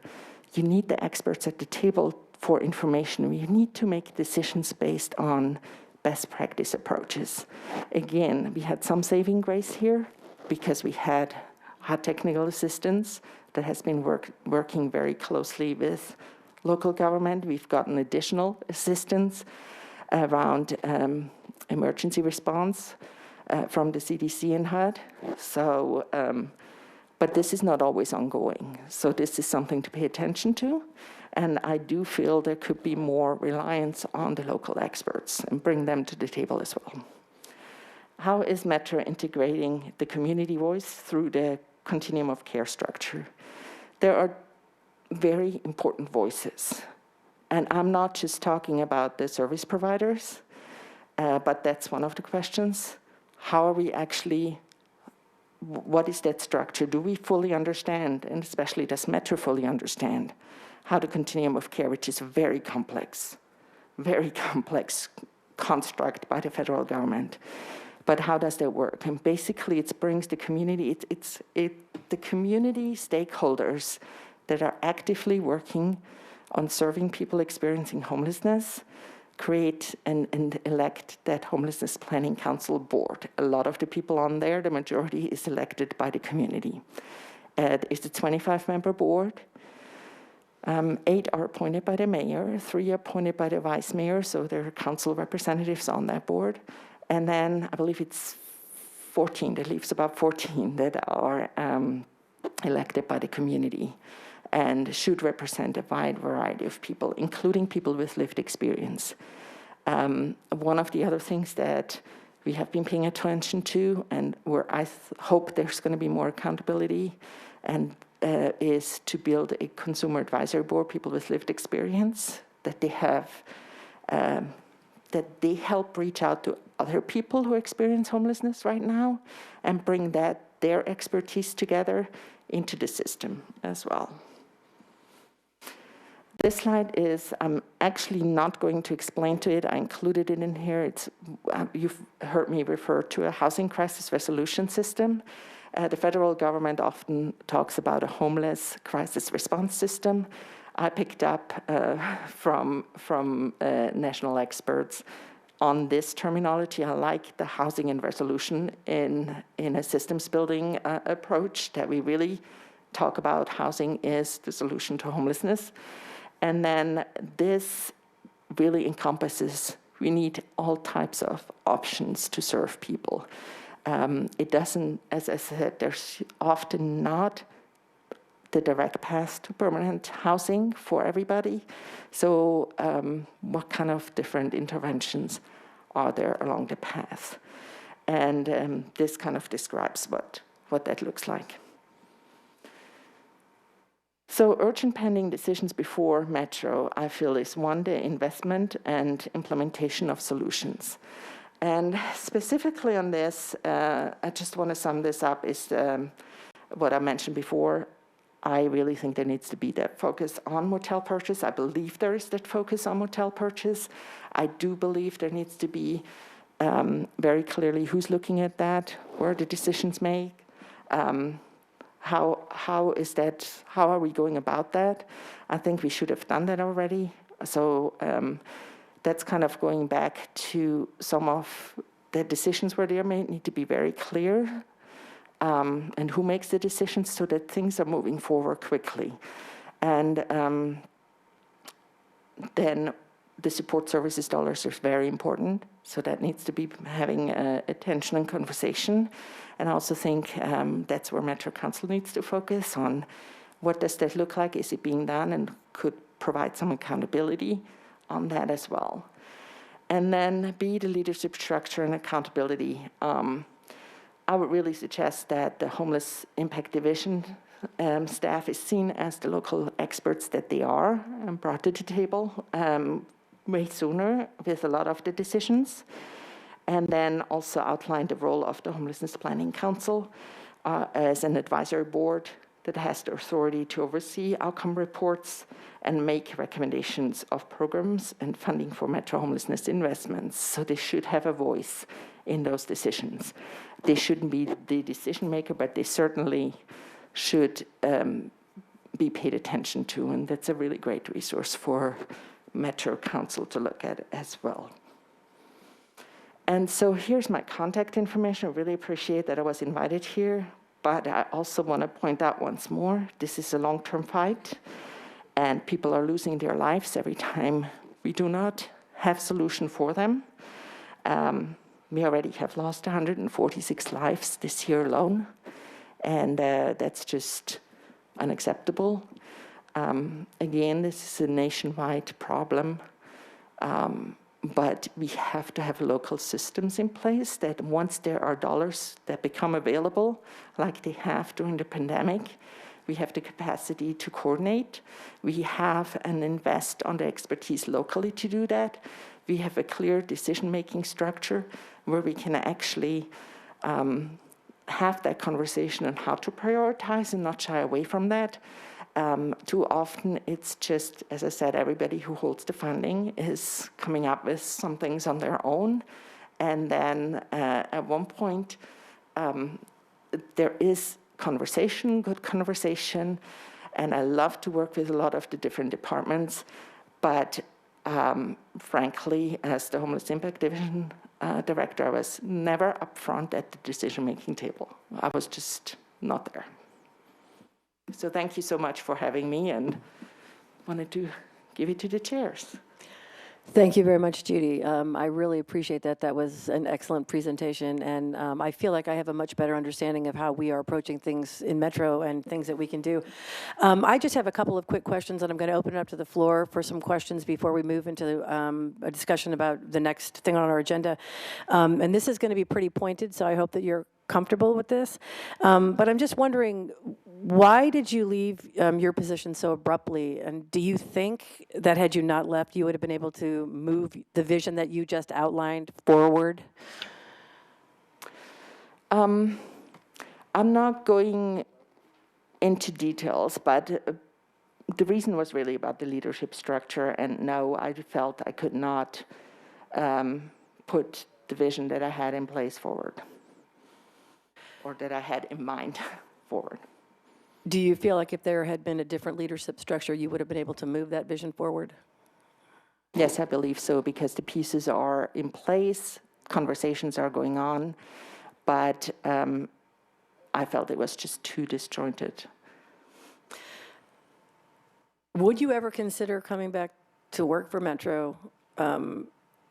S2: You need the experts at the table for information. You need to make decisions based on best practice approaches. Again, we had some saving grace here because we had technical assistance that has been working very closely with local government. We've gotten additional assistance around emergency response from the CDC and HUD. So, but this is not always ongoing. So this is something to pay attention to. And I do feel there could be more reliance on the local experts and bring them to the table as well. How is Metra integrating the community voice through the continuum of care structure? There are very important voices. And I'm not just talking about the service providers, but that's one of the questions. How are we actually, what is that structure? Do we fully understand, and especially does Metra fully understand, how the continuum of care, which is a very complex construct by the federal government, but how does that work? And basically it brings the community, the community stakeholders that are actively working on serving people experiencing homelessness, create and elect that Homelessness Planning Council board. A lot of the people on there, the majority is elected by the community. It's a 25-member board. 8 are appointed by the mayor, 3 are appointed by the vice mayor, so there are council representatives on that board. And then I believe it's 14, that leaves about 14 that are elected by the community and should represent a wide variety of people, including people with lived experience. One of the other things that we have been paying attention to, and where I hope there's going to be more accountability, and is to build a consumer advisory board, people with lived experience, that they have, that they help reach out to other people who experience homelessness right now and bring their expertise together into the system as well. This slide is, I'm actually not going to explain to it. I included it in here. You've heard me refer to a housing crisis resolution system. The federal government often talks about a homeless crisis response system. I picked up from national experts on this terminology. I like the housing and resolution in a systems building approach, that we really talk about housing is the solution to homelessness. And then this really encompasses, we need all types of options to serve people. It doesn't, as I said, there's often not the direct path to permanent housing for everybody. So what kind of different interventions are there along the path? And this kind of describes what that looks like. So urgent pending decisions before Metro, I feel, is one, the investment and implementation of solutions. And specifically on this, I just want to sum this up, is what I mentioned before. I really think there needs to be that focus on motel purchase. I believe there is that focus on motel purchase. I do believe there needs to be very clearly who's looking at that, where the decisions made, how are we going about that? I think we should have done that already. So that's kind of going back to some of the decisions where they are made need to be very clear. And who makes the decisions so that things are moving forward quickly. And then the support services dollars are very important, so that needs to be having attention and conversation. And I also think that's where Metro Council needs to focus on what does that look like, is it being done, and could provide some accountability on that as well. And then B, the leadership structure and accountability. I would really suggest that the Homeless Impact Division staff is seen as the local experts that they are and brought to the table way sooner with a lot of the decisions. And then also outline the role of the Homelessness Planning Council as an advisory board that has the authority to oversee outcome reports and make recommendations of programs and funding for Metro homelessness investments. So they should have a voice in those decisions. They shouldn't be the decision maker, but they certainly should be paid attention to, and that's a really great resource for Metro Council to look at as well. And so here's my contact information. I really appreciate that I was invited here, but I also want to point out once more, this is a long-term fight, and people are losing their lives every time we do not have solution for them. We already have lost 146 lives this year alone, and that's just unacceptable. Again, this is a nationwide problem, but we have to have local systems in place that once there are dollars that become available, like they have during the pandemic, we have the capacity to coordinate. We have and invest on the expertise locally to do that. We have a clear decision-making structure where we can actually have that conversation on how to prioritize and not shy away from that. Too often, it's just, as I said, everybody who holds the funding is coming up with some things on their own. And then at one point, there is conversation, good conversation, and I love to work with a lot of the different departments, but frankly, as the Homeless Impact Division Director, I was never up front at the decision-making table. I was just not there. So thank you so much for having me, and wanted to give it to the chairs.
S1: Thank you very much, Judy. I really appreciate that. That was an excellent presentation, and I feel like I have a much better understanding of how we are approaching things in Metro and things that we can do. I just have a couple of quick questions, and I'm going to open it up to the floor for some questions before we move into a discussion about the next thing on our agenda. And this is going to be pretty pointed, so I hope that you're comfortable with this. But I'm just wondering, why did you leave your position so abruptly? And do you think that had you not left, you would have been able to move the vision that you just outlined forward?
S2: I'm not going into details, but the reason was really about the leadership structure. And no, I felt I could not put the vision that I had in place forward, or that I had in mind forward.
S1: Do you feel like if there had been a different leadership structure, you would have been able to move that vision forward?
S2: Yes, I believe so, because the pieces are in place, conversations are going on, but I felt it was just too disjointed.
S1: Would you ever consider coming back to work for Metro,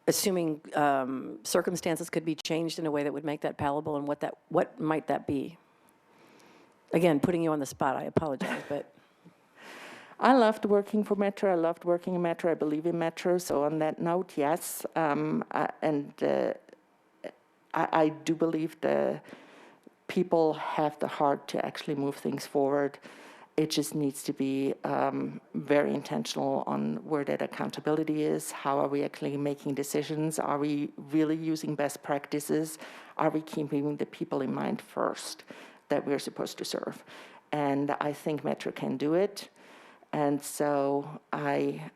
S1: assuming circumstances could be changed in a way that would make that palatable, and what might that be? Again, putting you on the spot, I apologize, but.
S2: I loved working for Metra. I loved working in Metra. I believe in Metra. So on that note, yes. I do believe the people have the heart to actually move things forward. It just needs to be very intentional on where that accountability is. How are we actually making decisions? Are we really using best practices? Are we keeping the people in mind first that we're supposed to serve? and I think Metra can do it. And so I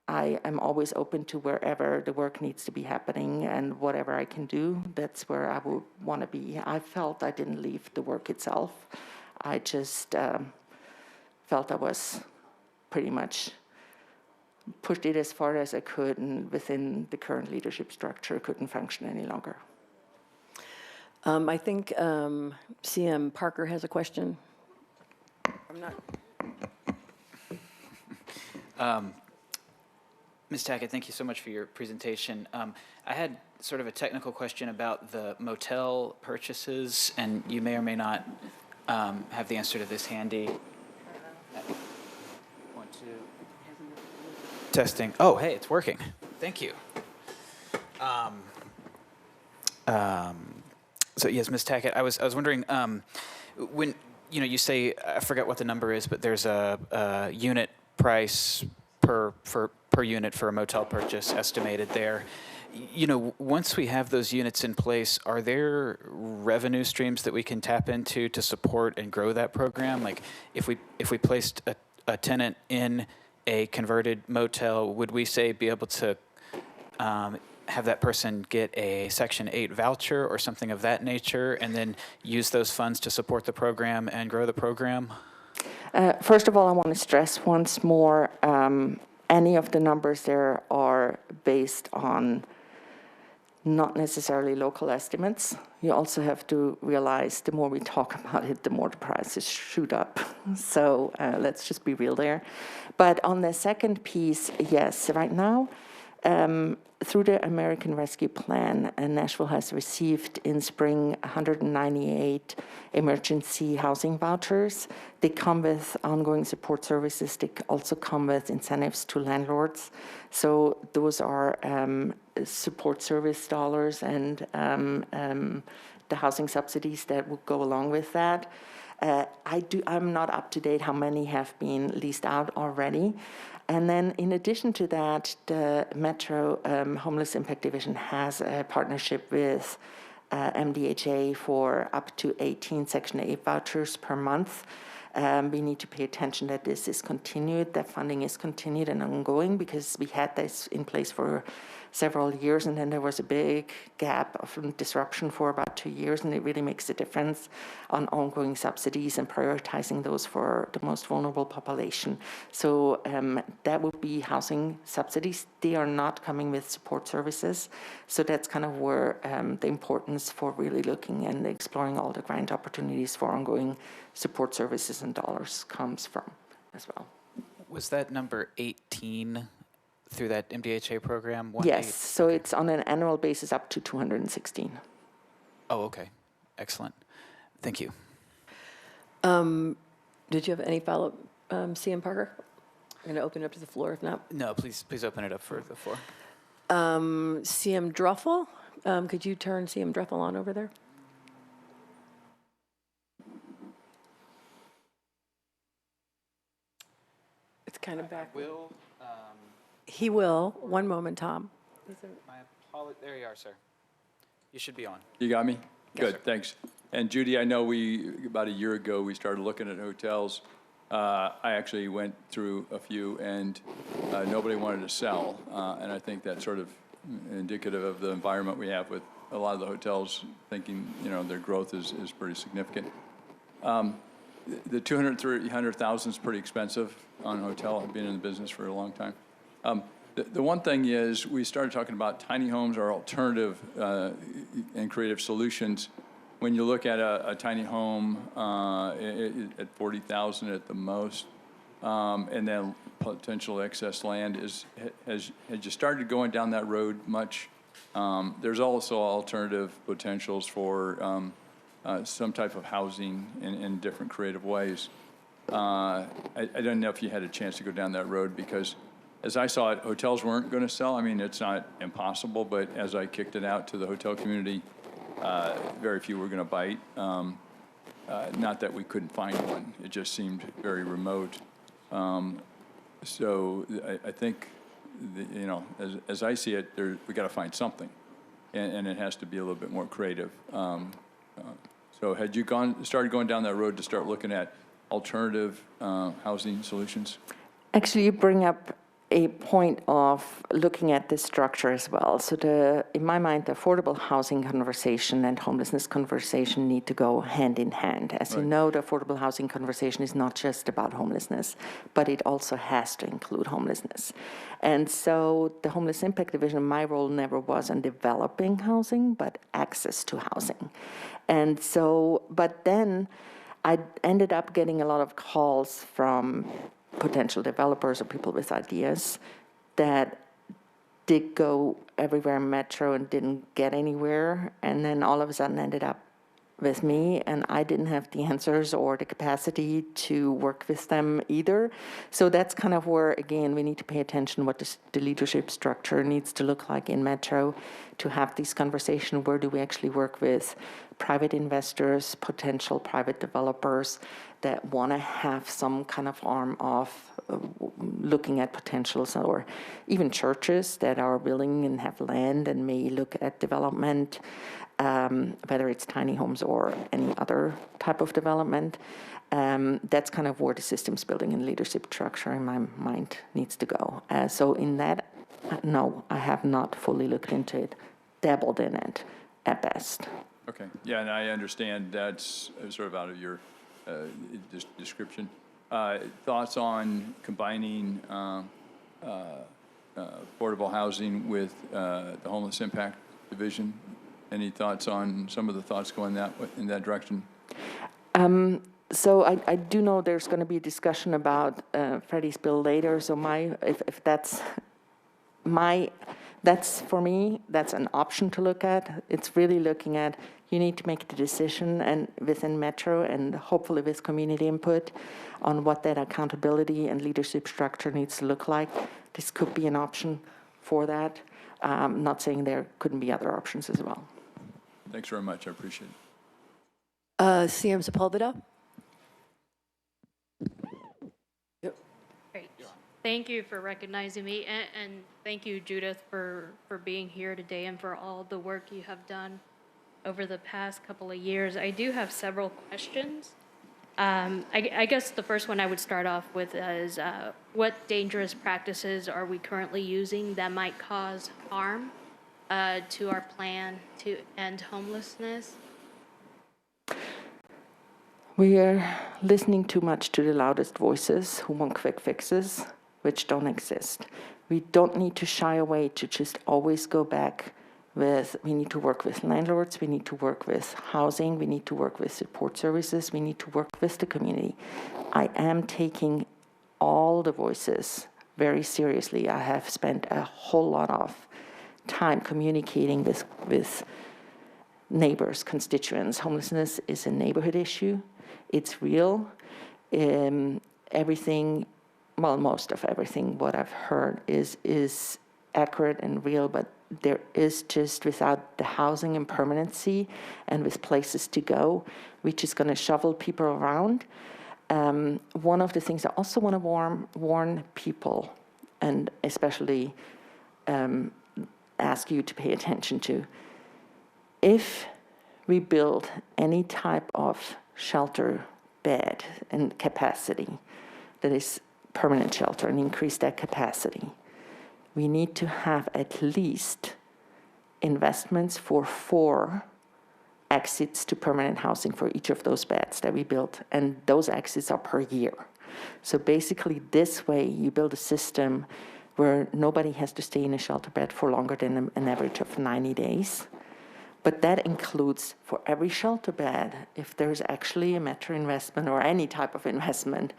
S2: am always open to wherever the work needs to be happening, and whatever I can do, that's where I would want to be. I felt I didn't leave the work itself. I just felt I was pretty much pushed it as far as I could, and within the current leadership structure, couldn't function any longer.
S1: I think CM Parker has a question. I'm not.
S3: Ms. Tackett, thank you so much for your presentation. I had sort of a technical question about the motel purchases, and you may or may not have the answer to this handy. 1, 2. Testing. Oh, hey, it's working. Thank you. So yes, Ms. Tackett, I was wondering when you say, I forget what the number is, but there's a unit price per unit for a motel purchase estimated there. Once we have those units in place, are there revenue streams that we can tap into to support and grow that program? Like if we placed a tenant in a converted motel, would we say be able to have that person get a Section 8 voucher or something of that nature, and then use those funds to support the program and grow the program?
S2: First of all, I want to stress once more, any of the numbers there are based on not necessarily local estimates. You also have to realize the more we talk about it, the more the prices shoot up. So let's just be real there. But on the second piece, yes, right now, through the American Rescue Plan, Nashville has received in spring 198 emergency housing vouchers. They come with ongoing support services. They also come with incentives to landlords. So those are support service dollars and the housing subsidies that would go along with that. I'm not up to date how many have been leased out already. And then in addition to that, the Metro Homeless Impact Division has a partnership with MDHA for up to 18 Section 8 vouchers per month. We need to pay attention that this is continued, that funding is continued and ongoing, because we had this in place for several years, and then there was a big gap of disruption for about 2 years, and it really makes a difference on ongoing subsidies and prioritizing those for the most vulnerable population. So that would be housing subsidies. They are not coming with support services. So that's kind of where the importance for really looking and exploring all the grant opportunities for ongoing support services and dollars comes from as well.
S3: Was that number 18 through that MDHA program?
S2: Yes, so it's on an annual basis up to 216.
S3: Oh, okay. Excellent. Thank you.
S1: Did you have any follow-up, CM Parker? I'm going to open it up to the floor if not.
S3: No, please open it up for the floor.
S1: CM Druffel, could you turn CM Druffel on over there? It's kind of back. He will. One moment, Tom.
S3: There you are, sir. You should be on.
S4: You got me?
S3: Yes,
S4: Good,
S3: sir.
S4: thanks. And Judy, I know about a year ago, we started looking at hotels. I actually went through a few, and nobody wanted to sell. And I think that's sort of indicative of the environment we have with a lot of the hotels thinking, their growth is pretty significant. The 300,000 is pretty expensive on a hotel. I've been in the business for a long time. The one thing is, we started talking about tiny homes or alternative and creative solutions. When you look at a tiny home at 40,000 at the most, and then potential excess land, has you started going down that road much? There's also alternative potentials for some type of housing in different creative ways. I don't know if you had a chance to go down that road, because as I saw it, hotels weren't going to sell. I mean, it's not impossible, but as I kicked it out to the hotel community, very few were going to bite. Not that we couldn't find one. It just seemed very remote. So I think, as I see it, we got to find something, and it has to be a little bit more creative. So had you started going down that road to start looking at alternative housing solutions?
S2: Actually, you bring up a point of looking at the structure as well. So in my mind, the affordable housing conversation and homelessness conversation need to go hand in hand. As you
S4: Right.
S2: know, the affordable housing conversation is not just about homelessness, but it also has to include homelessness. And so the Homeless Impact Division, my role never was on developing housing, but access to housing. And so, but then I ended up getting a lot of calls from potential developers or people with ideas that did go everywhere in Metro and didn't get anywhere, and then all of a sudden ended up with me, and I didn't have the answers or the capacity to work with them either. So that's kind of where, again, we need to pay attention what the leadership structure needs to look like in Metro to have this conversation. Where do we actually work with private investors, potential private developers that want to have some kind of arm of looking at potentials, or even churches that are willing and have land and may look at development, whether it's tiny homes or any other type of development. That's kind of where the systems building and leadership structure in my mind needs to go. So in that, no, I have not fully looked into it, dabbled in it at best.
S4: Okay, yeah, and I understand that's sort of out of your description. Thoughts on combining affordable housing with the Homeless Impact Division? Any thoughts on some of the thoughts going in that direction?
S2: So I do know there's going to be a discussion about Freddie's bill later. So if that's for me, that's an option to look at. It's really looking at, you need to make the decision and within Metro and hopefully with community input on what that accountability and leadership structure needs to look like. This could be an option for that. Not saying there couldn't be other options as well.
S4: Thanks very much. I appreciate it.
S1: CM Sepulveda.
S5: Great. Thank you for recognizing me, and thank you, Judith, for being here today and for all the work you have done over the past couple of years. I do have several questions. I guess the first one I would start off with is what dangerous practices are we currently using that might cause harm to our plan to end homelessness?
S2: We are listening too much to the loudest voices who want quick fixes, which don't exist. We don't need to shy away to just always go back with, we need to work with landlords, we need to work with housing, we need to work with support services, we need to work with the community. I am taking all the voices very seriously. I have spent a whole lot of time communicating with neighbors, constituents. Homelessness is a neighborhood issue. It's real. Everything, well, most of everything, what I've heard is accurate and real, but there is just, without the housing and permanency and with places to go, we're just going to shovel people around. One of the things I also want to warn people, and especially ask you to pay attention to, if we build any type of shelter bed and capacity that is permanent shelter and increase that capacity, we need to have at least investments for 4 exits to permanent housing for each of those beds that we built, and those exits are per year. So basically this way you build a system where nobody has to stay in a shelter bed for longer than an average of 90 days. But that includes, for every shelter bed, if there's actually a Metra investment or any type of investment,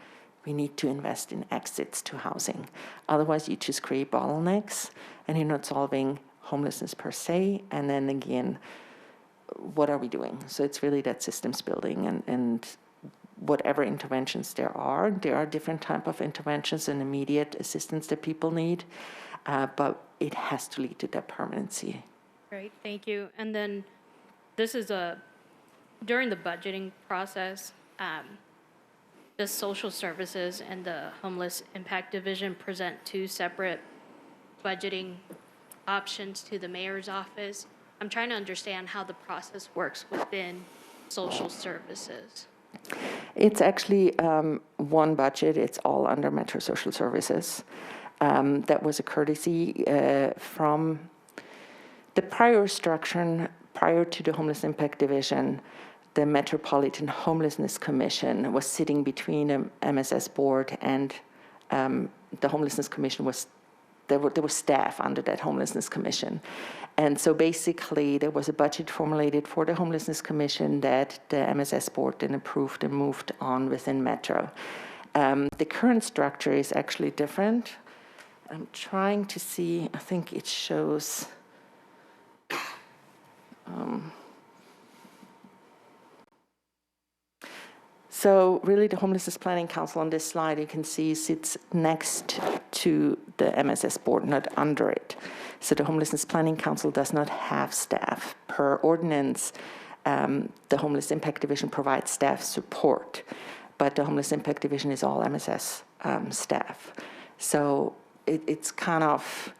S2: we need to invest in exits to housing. Otherwise, you just create bottlenecks, and you're not solving homelessness per se. And then again, what are we doing? So it's really that systems building, and whatever interventions there are different type of interventions and immediate assistance that people need, but it has to lead to that permanency.
S5: Great, thank you. And then this is during the budgeting process, the social services and the Homeless Impact Division present 2 separate budgeting options to the mayor's office. I'm trying to understand how the process works within social services?
S2: It's actually one budget. It's all under Metra Social Services. That was a courtesy from the prior structure, prior to the Homeless Impact Division. The Metropolitan Homelessness Commission was sitting between the MSS board and the Homelessness Commission there was staff under that Homelessness Commission. And so basically there was a budget formulated for the Homelessness Commission that the MSS board then approved and moved on within Metro. The current structure is actually different. I'm trying to see, I think it shows, so really the Homelessness Planning Council on this slide, you can see sits next to the MSS board, not under it. So the Homelessness Planning Council does not have staff. Per ordinance, the Homeless Impact Division provides staff support, but the Homeless Impact Division is all MSS staff. So it's kind of,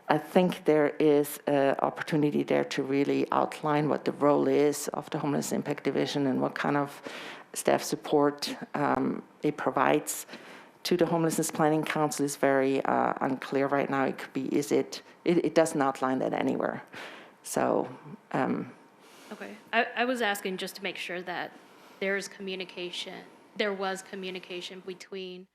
S2: I think there is an opportunity there to really outline what the role is of the Homeless Impact Division and what kind of staff support it provides to the Homelessness Planning Council is very unclear right now. It could be, it doesn't outline that anywhere. So.
S5: Okay, I was asking just to make sure that there was communication between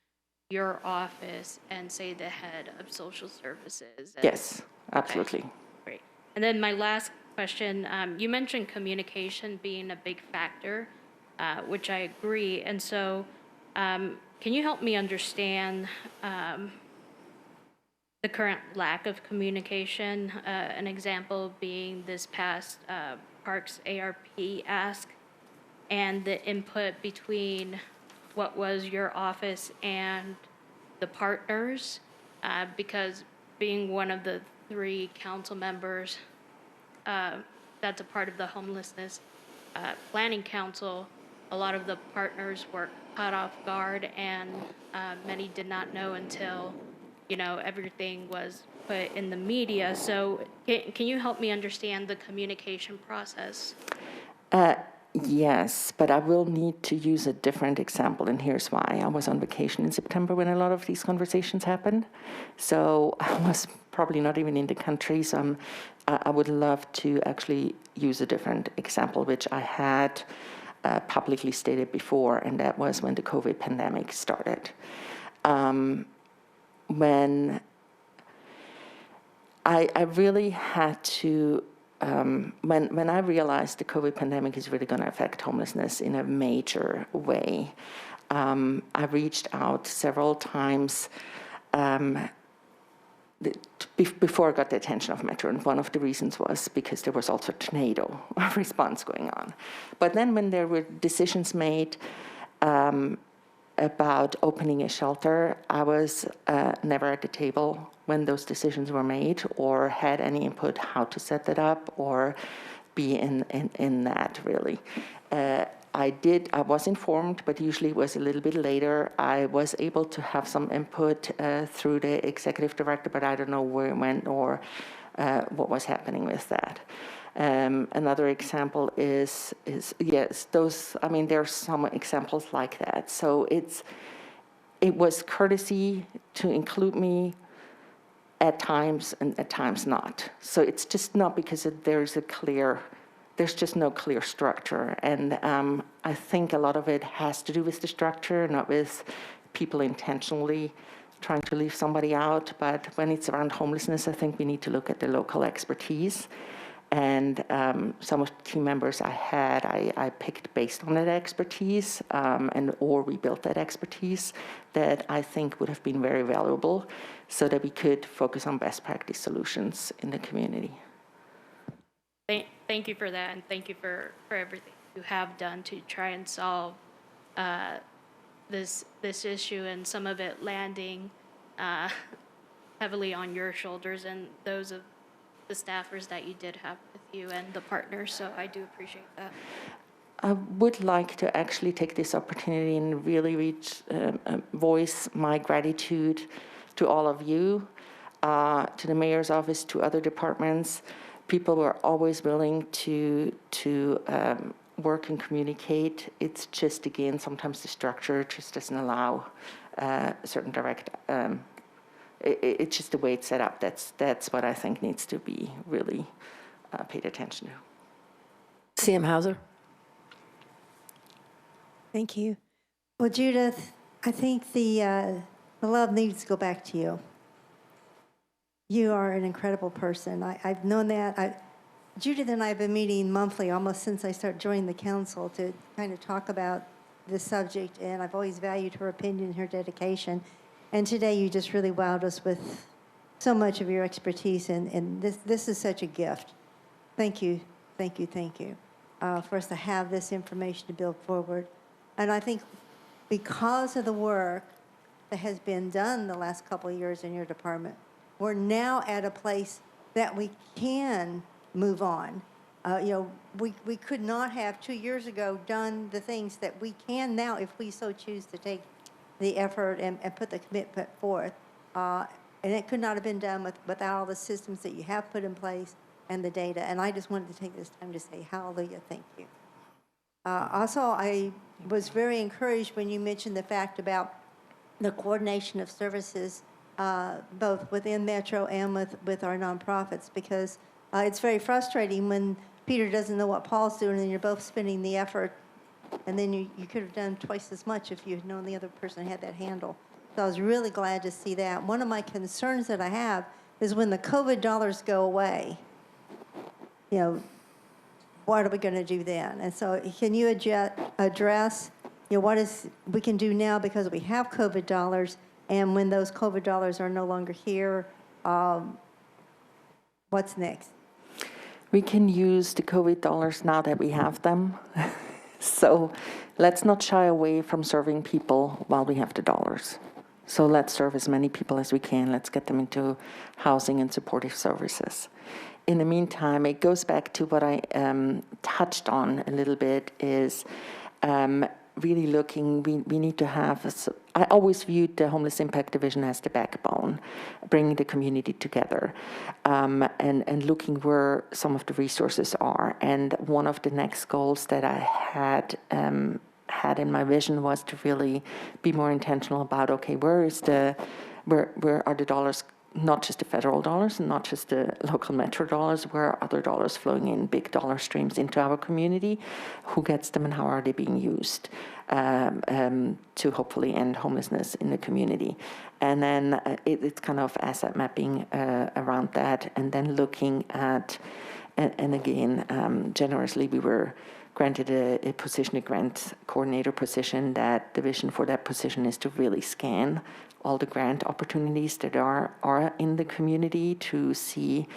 S5: your office and, say, the head of social services.
S2: Yes, absolutely.
S5: Okay, great. And then my last question, you mentioned communication being a big factor, which I agree. And so can you help me understand the current lack of communication? An example being this past Parks ARP ask and the input between what was your office and the partners, because being one of the 3 council members that's a part of the Homelessness Planning Council, a lot of the partners were caught off guard, and many did not know until, everything was put in the media. So can you help me understand the communication process?
S2: Yes, but I will need to use a different example, and here's why. I was on vacation in September when a lot of these conversations happened, so I was probably not even in the country, so I would love to actually use a different example, which I had publicly stated before, and that was when the COVID pandemic started. When I really had to, when I realized the COVID pandemic is really going to affect homelessness in a major way, I reached out several times before I got the attention of Metra, and one of the reasons was because there was also a tornado response going on. But then when there were decisions made about opening a shelter, I was never at the table when those decisions were made or had any input how to set that up or be in that, really. I was informed, but usually it was a little bit later. I was able to have some input through the executive director, but I don't know where it went or what was happening with that. Another example is yes, those, I mean, there's some examples like that. So it was courtesy to include me at times and at times not. So it's just not because there's just no clear structure. And I think a lot of it has to do with the structure, not with people intentionally trying to leave somebody out. But when it's around homelessness, I think we need to look at the local expertise. And some of the team members I picked based on that expertise, or we built that expertise that I think would have been very valuable so that we could focus on best practice solutions in the community.
S5: Thank you for that, and thank you for everything you have done to try and solve this issue, and some of it landing heavily on your shoulders and those of the staffers that you did have with you and the partners, so I do appreciate that.
S2: I would like to actually take this opportunity and really voice my gratitude to all of you, to the mayor's office, to other departments. People were always willing to work and communicate. It's just, again, sometimes the structure just doesn't allow certain direct, it's just the way it's set up. That's what I think needs to be really paid attention to.
S1: CM Hauser.
S6: Thank you. Well, Judith, I think the love needs to go back to you. You are an incredible person. I've known that. Judith and I have been meeting monthly almost since I started joining the council to kind of talk about this subject, and I've always valued her opinion and her dedication. And today you just really wowed us with so much of your expertise, and this is such a gift. Thank you, thank you, thank you for us to have this information to build forward. And I think because of the work that has been done the last couple of years in your department, we're now at a place that we can move on. We could not have 2 years ago done the things that we can now if we so choose to take the effort and put the commitment forth. And it could not have been done without all the systems that you have put in place and the data. And I just wanted to take this time to say hallelujah, thank you. Also, I was very encouraged when you mentioned the fact about the coordination of services, both within Metro and with our nonprofits, because it's very frustrating when Peter doesn't know what Paul's doing and you're both spending the effort, and then you could have done twice as much if you had known the other person had that handle. So I was really glad to see that. One of my concerns that I have is when the COVID dollars go away, what are we going to do then? And so can you address what is we can do now because we have COVID dollars, and when those COVID dollars are no longer here, what's next?
S2: We can use the COVID dollars now that we have them. So let's not shy away from serving people while we have the dollars. So let's serve as many people as we can. Let's get them into housing and supportive services. In the meantime, it goes back to what I touched on a little bit is really looking, we need to have, I always viewed the Homeless Impact Division as the backbone, bringing the community together and looking where some of the resources are. And one of the next goals that I had in my vision was to really be more intentional about, okay, where are the dollars, not just the federal dollars and not just the local Metro dollars, where are other dollars flowing in, big dollar streams into our community, who gets them and how are they being used to hopefully end homelessness in the community. And then it's kind of asset mapping around that, and then looking at, and again, generously we were granted a position, a grant coordinator position, that the vision for that position is to really scan all the grant opportunities that are in the community to see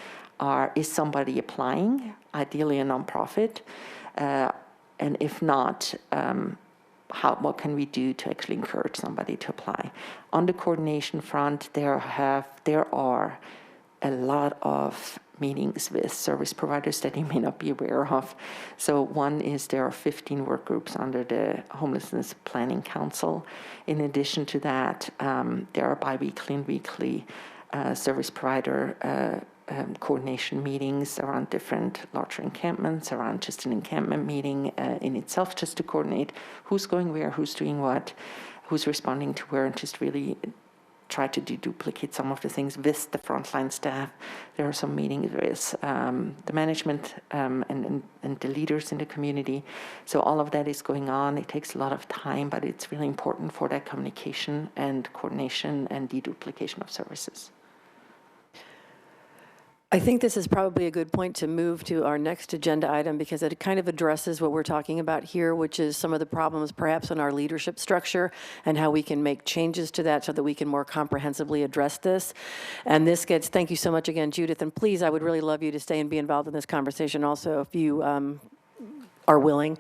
S2: is somebody applying, ideally a nonprofit, and if not, what can we do to actually encourage somebody to apply? On the coordination front, there are a lot of meetings with service providers that you may not be aware of. So one is there are 15 work groups under the Homelessness Planning Council. In addition to that, there are bi-weekly and weekly service provider coordination meetings around different larger encampments, around just an encampment meeting in itself, just to coordinate who's going where, who's doing what, who's responding to where, and just really try to duplicate some of the things with the frontline staff. There are some meetings with the management and the leaders in the community. So all of that is going on. It takes a lot of time, but it's really important for that communication and coordination and deduplication of services.
S1: I think this is probably a good point to move to our next agenda item, because it kind of addresses what we're talking about here, which is some of the problems perhaps in our leadership structure and how we can make changes to that so that we can more comprehensively address this. And this gets, thank you so much again, Judith, and please, I would really love you to stay and be involved in this conversation also if you are willing.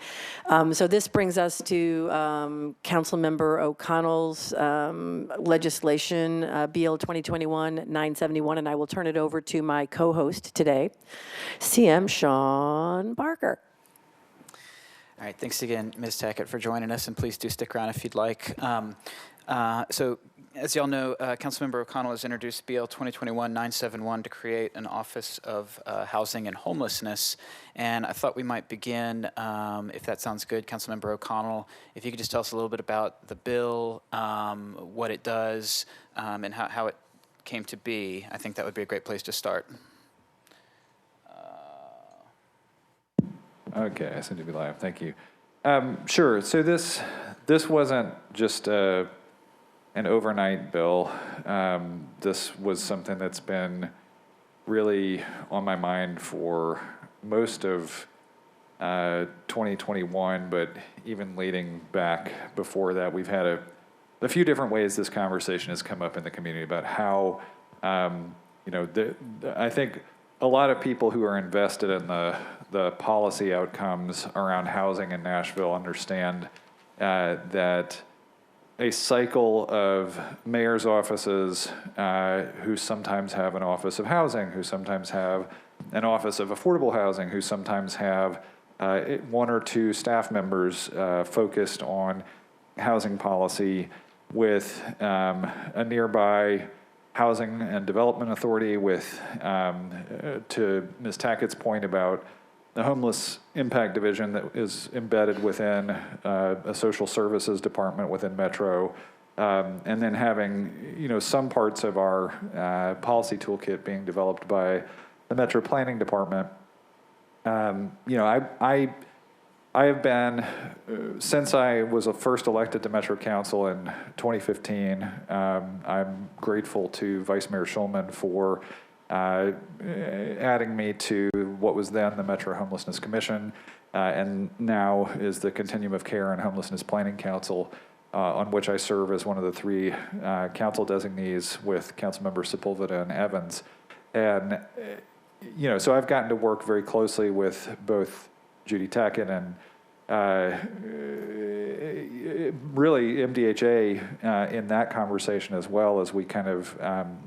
S1: So this brings us to Councilmember O'Connell's legislation, BL 2021-971, and I will turn it over to my co-host today, CM Sean Parker.
S3: All right, thanks again, Ms. Tackett, for joining us, and please do stick around if you'd like. So As y'all know, Councilmember O'Connell has introduced BL 2021-971 to create an Office of Housing and Homelessness. And I thought we might begin, if that sounds good, Councilmember O'Connell, if you could just tell us a little bit about the bill, what it does, and how it came to be. I think that would be a great place to start.
S7: Okay, I seem to be live. Thank you. Sure. So this wasn't just an overnight bill. This was something that's been really on my mind for most of 2021, but even leading back before that, we've had a few different ways this conversation has come up in the community about how, I think a lot of people who are invested in the policy outcomes around housing in Nashville understand that a cycle of mayor's offices who sometimes have an office of housing, who sometimes have an office of affordable housing, who sometimes have one or two staff members focused on housing policy with a nearby housing and development authority with, to Ms. Tackett's point about the homeless impact division that is embedded within a social services department within Metro, and then having some parts of our policy toolkit being developed by the Metro Planning Department. I have been, since I was first elected to Metro Council in 2015, I'm grateful to Vice Mayor Schulman for adding me to what was then the Metro Homelessness Commission, and now is the Continuum of Care and Homelessness Planning Council, on which I serve as one of the three council designees with Councilmember Sepulveda and Evans. And, so I've gotten to work very closely with both Judy Tackett and really MDHA in that conversation, as well as we kind of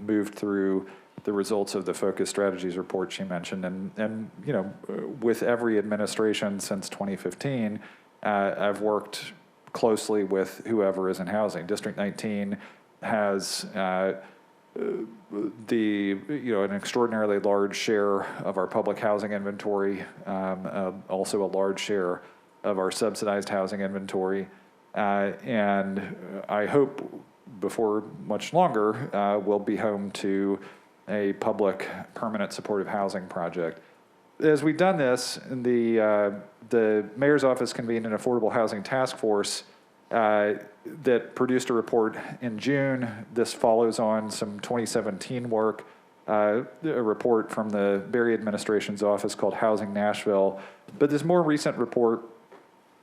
S7: moved through the results of the focus strategies report she mentioned. And with every administration since 2015, I've worked closely with whoever is in housing. District 19 has an extraordinarily large share of our public housing inventory, also a large share of our subsidized housing inventory, and I hope before much longer we'll be home to a public permanent supportive housing project. As we've done this, the mayor's office convened an affordable housing task force that produced a report in June. This follows on some 2017 work, a report from the Berry administration's office called Housing Nashville. But this more recent report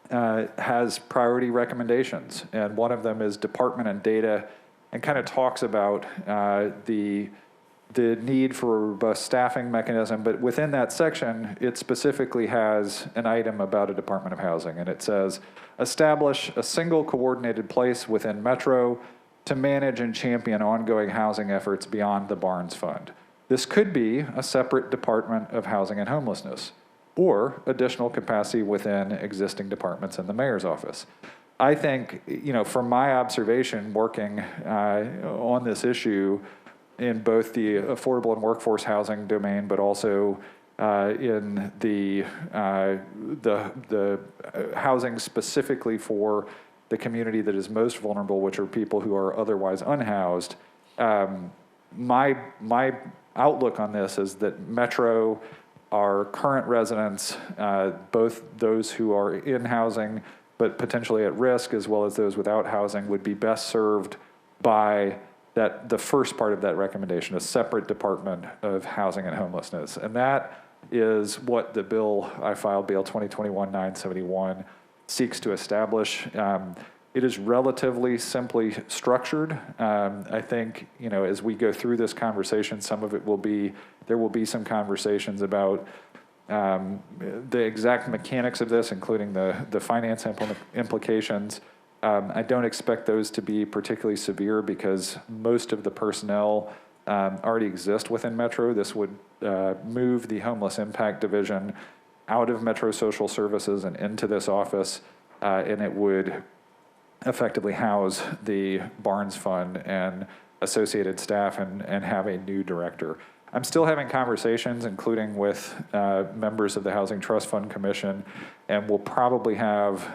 S7: has priority recommendations, and one of them is department and data, and kind of talks about the need for a robust staffing mechanism. But within that section, it specifically has an item about a Department of Housing, and it says, establish a single coordinated place within Metro to manage and champion ongoing housing efforts beyond the Barnes Fund. This could be a separate Department of Housing and Homelessness, or additional capacity within existing departments in the mayor's office. I think, from my observation working on this issue in both the affordable and workforce housing domain, but also in the housing specifically for the community that is most vulnerable, which are people who are otherwise unhoused. My outlook on this is that Metro, our current residents, both those who are in housing but potentially at risk, as well as those without housing, would be best served by the first part of that recommendation, a separate Department of Housing and Homelessness. And that is what the bill I filed, BL 2021-971, seeks to establish. It is relatively simply structured. I think, as we go through this conversation, there will be some conversations about the exact mechanics of this, including the finance implications. I don't expect those to be particularly severe because most of the personnel already exist within Metro. This would move the Homeless Impact Division out of Metro Social Services and into this office, and it would effectively house the Barnes Fund and associated staff and have a new director. I'm still having conversations, including with members of the Housing Trust Fund Commission, and we'll probably have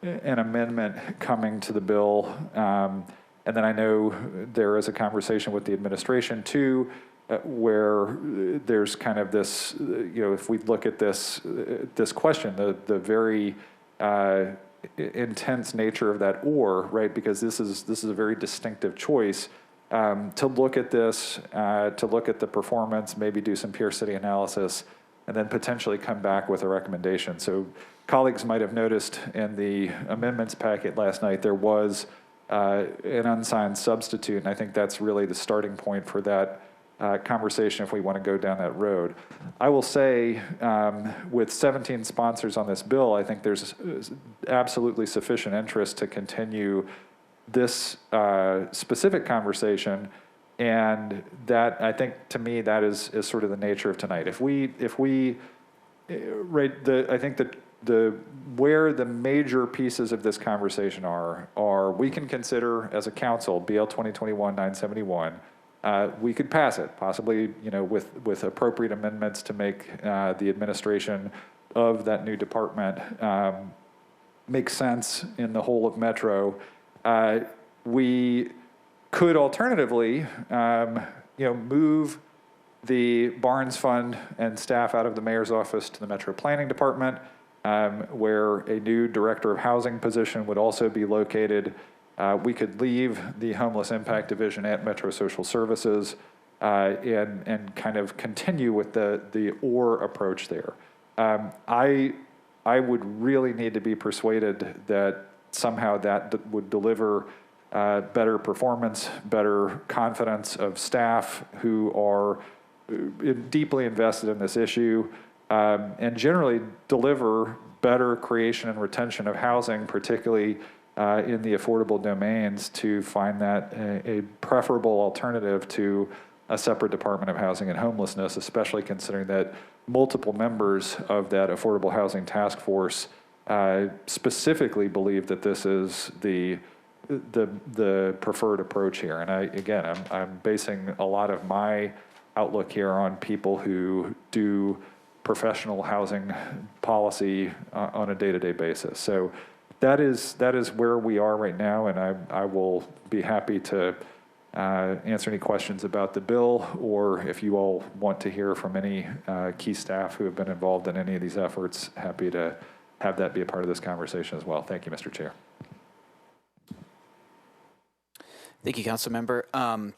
S7: an amendment coming to the bill. And then I know there is a conversation with the administration too, where there's kind of this, if we look at this question, the very intense nature of that right? Because this is a very distinctive choice to look at this, to look at the performance, maybe do some peer city analysis, and then potentially come back with a recommendation. So colleagues might have noticed in the amendments packet last night, there was an unsigned substitute, and I think that's really the starting point for that conversation if we want to go down that road. I will say, with 17 sponsors on this bill, I think there's absolutely sufficient interest to continue this specific conversation, and that, I think, to me, that is sort of the nature of tonight. I think that where the major pieces of this conversation are we can consider as a council BL 2021-971. We could pass it, possibly, with appropriate amendments to make the administration of that new department make sense in the whole of Metro. We could alternatively, move the Barnes Fund and staff out of the mayor's office to the Metro Planning Department, where a new director of housing position would also be located. We could leave the Homeless Impact Division at Metro Social Services and kind of continue with the OR approach there. I would really need to be persuaded that somehow that would deliver better performance, better confidence of staff who are deeply invested in this issue, and generally deliver better creation and retention of housing, particularly in the affordable domains, to find that a preferable alternative to a separate Department of Housing and Homelessness, especially considering that multiple members of that Affordable Housing Task Force specifically believe that this is the preferred approach here. And I'm basing a lot of my outlook here on people who do professional housing policy on a day-to-day basis. So that is where we are right now, and I will be happy to answer any questions about the bill, or if you all want to hear from any key staff who have been involved in any of these efforts, happy to have that be a part of this conversation as well. Thank you, Mr. Chair.
S3: Thank you, Council Member. I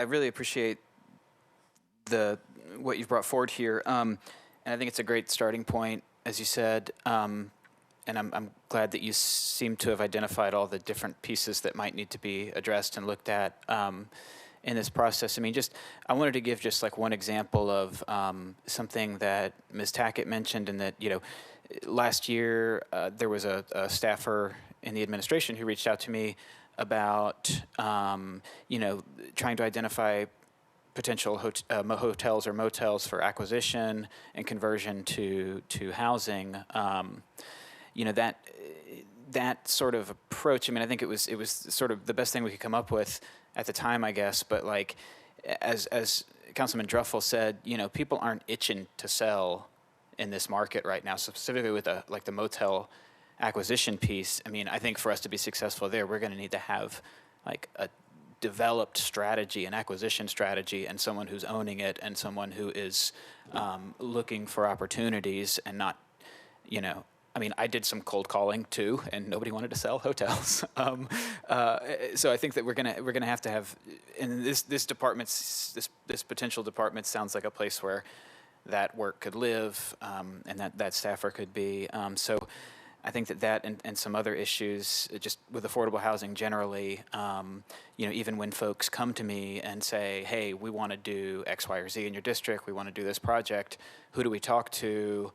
S3: really appreciate what you've brought forward here, and I think it's a great starting point, as you said. And I'm glad that you seem to have identified all the different pieces that might need to be addressed and looked at in this process. I wanted to give just like one example of something that Ms. Tackett mentioned, and that, last year there was a staffer in the administration who reached out to me about, trying to identify potential hotels or motels for acquisition and conversion to housing. That sort of approach, I think it was sort of the best thing we could come up with at the time, I guess. But like, as Councilman Druffel said, people aren't itching to sell in this market right now, specifically with the motel acquisition piece. I think for us to be successful there, we're going to need to have like a developed strategy, an acquisition strategy, and someone who's owning it, and someone who is looking for opportunities and not, I did some cold calling too, and nobody wanted to sell hotels. So I think that we're gonna have to have, and this potential department sounds like a place where that work could live, and that staffer could be. So I think that and some other issues just with affordable housing generally, even when folks come to me and say, hey, we want to do X, Y, or Z in your district, we want to do this project, who do we talk to?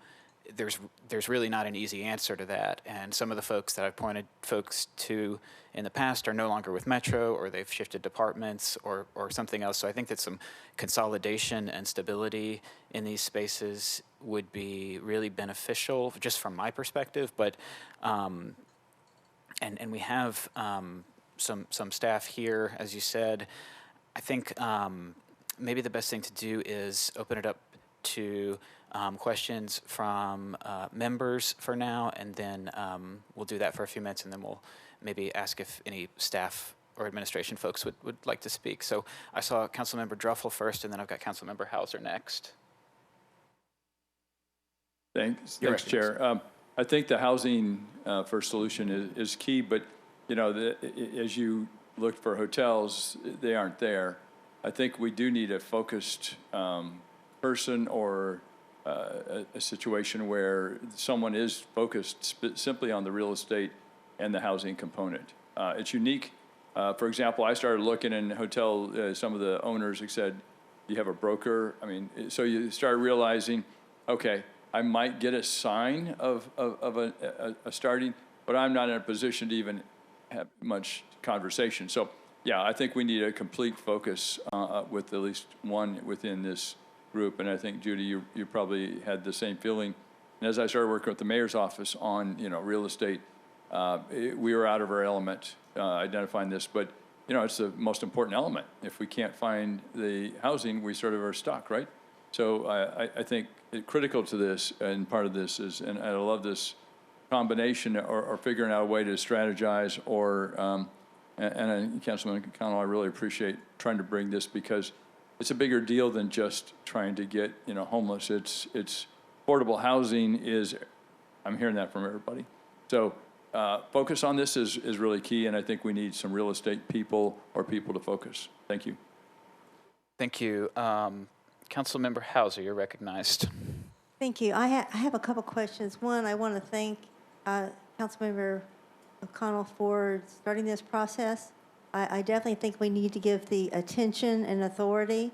S3: There's really not an easy answer to that. And some of the folks that I've pointed folks to in the past are no longer with Metro, or they've shifted departments or something else. So I think that some consolidation and stability in these spaces would be really beneficial, just from my perspective. But and we have some staff here, as you said. I think maybe the best thing to do is open it up to questions from members for now, and then we'll do that for a few minutes, and then we'll maybe ask if any staff or administration folks would like to speak. So I saw Councilmember Druffel first, and then I've got Councilmember Hauser next.
S4: Thanks, Chair. I think the housing first solution is key, but as you look for hotels, they aren't there. I think we do need a focused person or a situation where someone is focused simply on the real estate and the housing component. It's unique. For example, I started looking in hotel, some of the owners have said, do you have a broker? I mean, so you start realizing, okay, I might get a sign of a starting, but I'm not in a position to even have much conversation. So yeah, I think we need a complete focus with at least one within this group. And I think, Judy, you probably had the same feeling. And as I started working with the mayor's office on, real estate, we were out of our element identifying this, but it's the most important element. If we can't find the housing, we sort of are stuck, right? So I think critical to this, and part of this is, and I love this combination or figuring out a way to strategize or, and Councilman Connell, I really appreciate trying to bring this because it's a bigger deal than just trying to get, homeless. It's affordable housing is, I'm hearing that from everybody. So focus on this is really key, and I think we need some real estate people or people to focus. Thank you.
S3: Thank you. Councilmember Hauser, you're recognized.
S6: Thank you. I have a couple questions. One, I want to thank Councilmember O'Connell for starting this process. I definitely think we need to give the attention and authority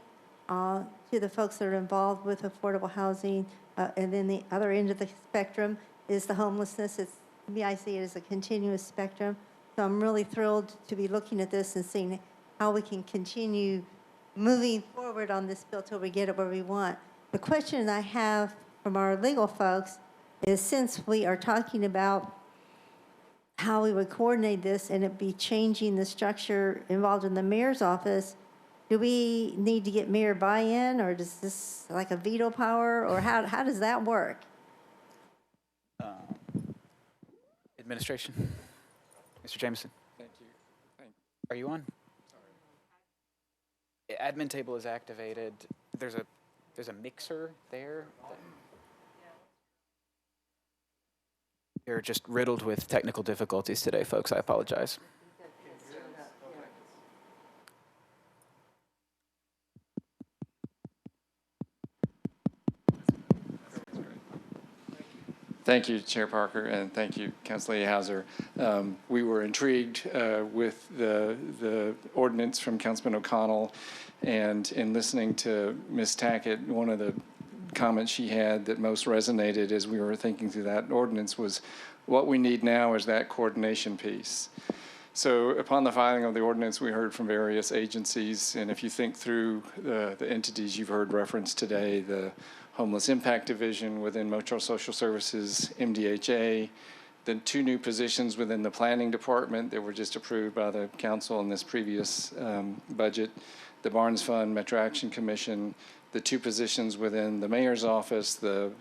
S6: to the folks that are involved with affordable housing. And then the other end of the spectrum is the homelessness. To me, I see it as a continuous spectrum. So I'm really thrilled to be looking at this and seeing how we can continue moving forward on this bill till we get it where we want. The question I have from our legal folks is, since we are talking about how we would coordinate this and it be changing the structure involved in the mayor's office, do we need to get mayor buy-in, or does this like a veto power, or how does that work?
S3: Administration. Mr. Jameson.
S8: Thank you.
S3: Are you on? Sorry. Admin table is activated. There's a mixer there. You're just riddled with technical difficulties today, folks. I apologize.
S8: Thank you, Chair Parker, and thank you, Councilor Hauser. We were intrigued with the ordinance from Councilman O'Connell, and in listening to Ms. Tackett, one of the comments she had that most resonated as we were thinking through that ordinance was what we need now is that coordination piece. So upon the filing of the ordinance, we heard from various agencies, and if you think through the entities you've heard referenced today, the Homeless Impact Division within Metra Social Services, MDHA, the 2 new positions within the Planning Department that were just approved by the council in this previous budget, the Barnes Fund, Metro Action Commission, the 2 positions within the mayor's office, the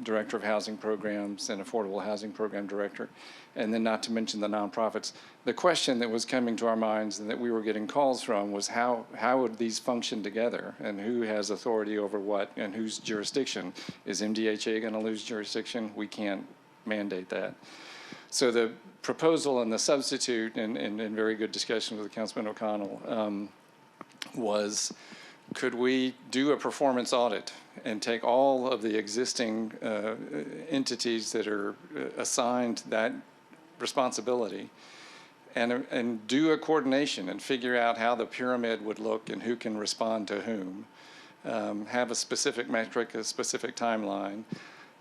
S8: Director of Housing Programs and Affordable Housing Program Director, and then not to mention the nonprofits. The question that was coming to our minds and that we were getting calls from was how would these function together, and who has authority over what and whose jurisdiction? Is MDHA going to lose jurisdiction? We can't mandate that. So the proposal and the substitute, and very good discussion with Councilman O'Connell, was could we do a performance audit and take all of the existing entities that are assigned that responsibility and do a coordination and figure out how the pyramid would look and who can respond to whom, have a specific metric, a specific timeline.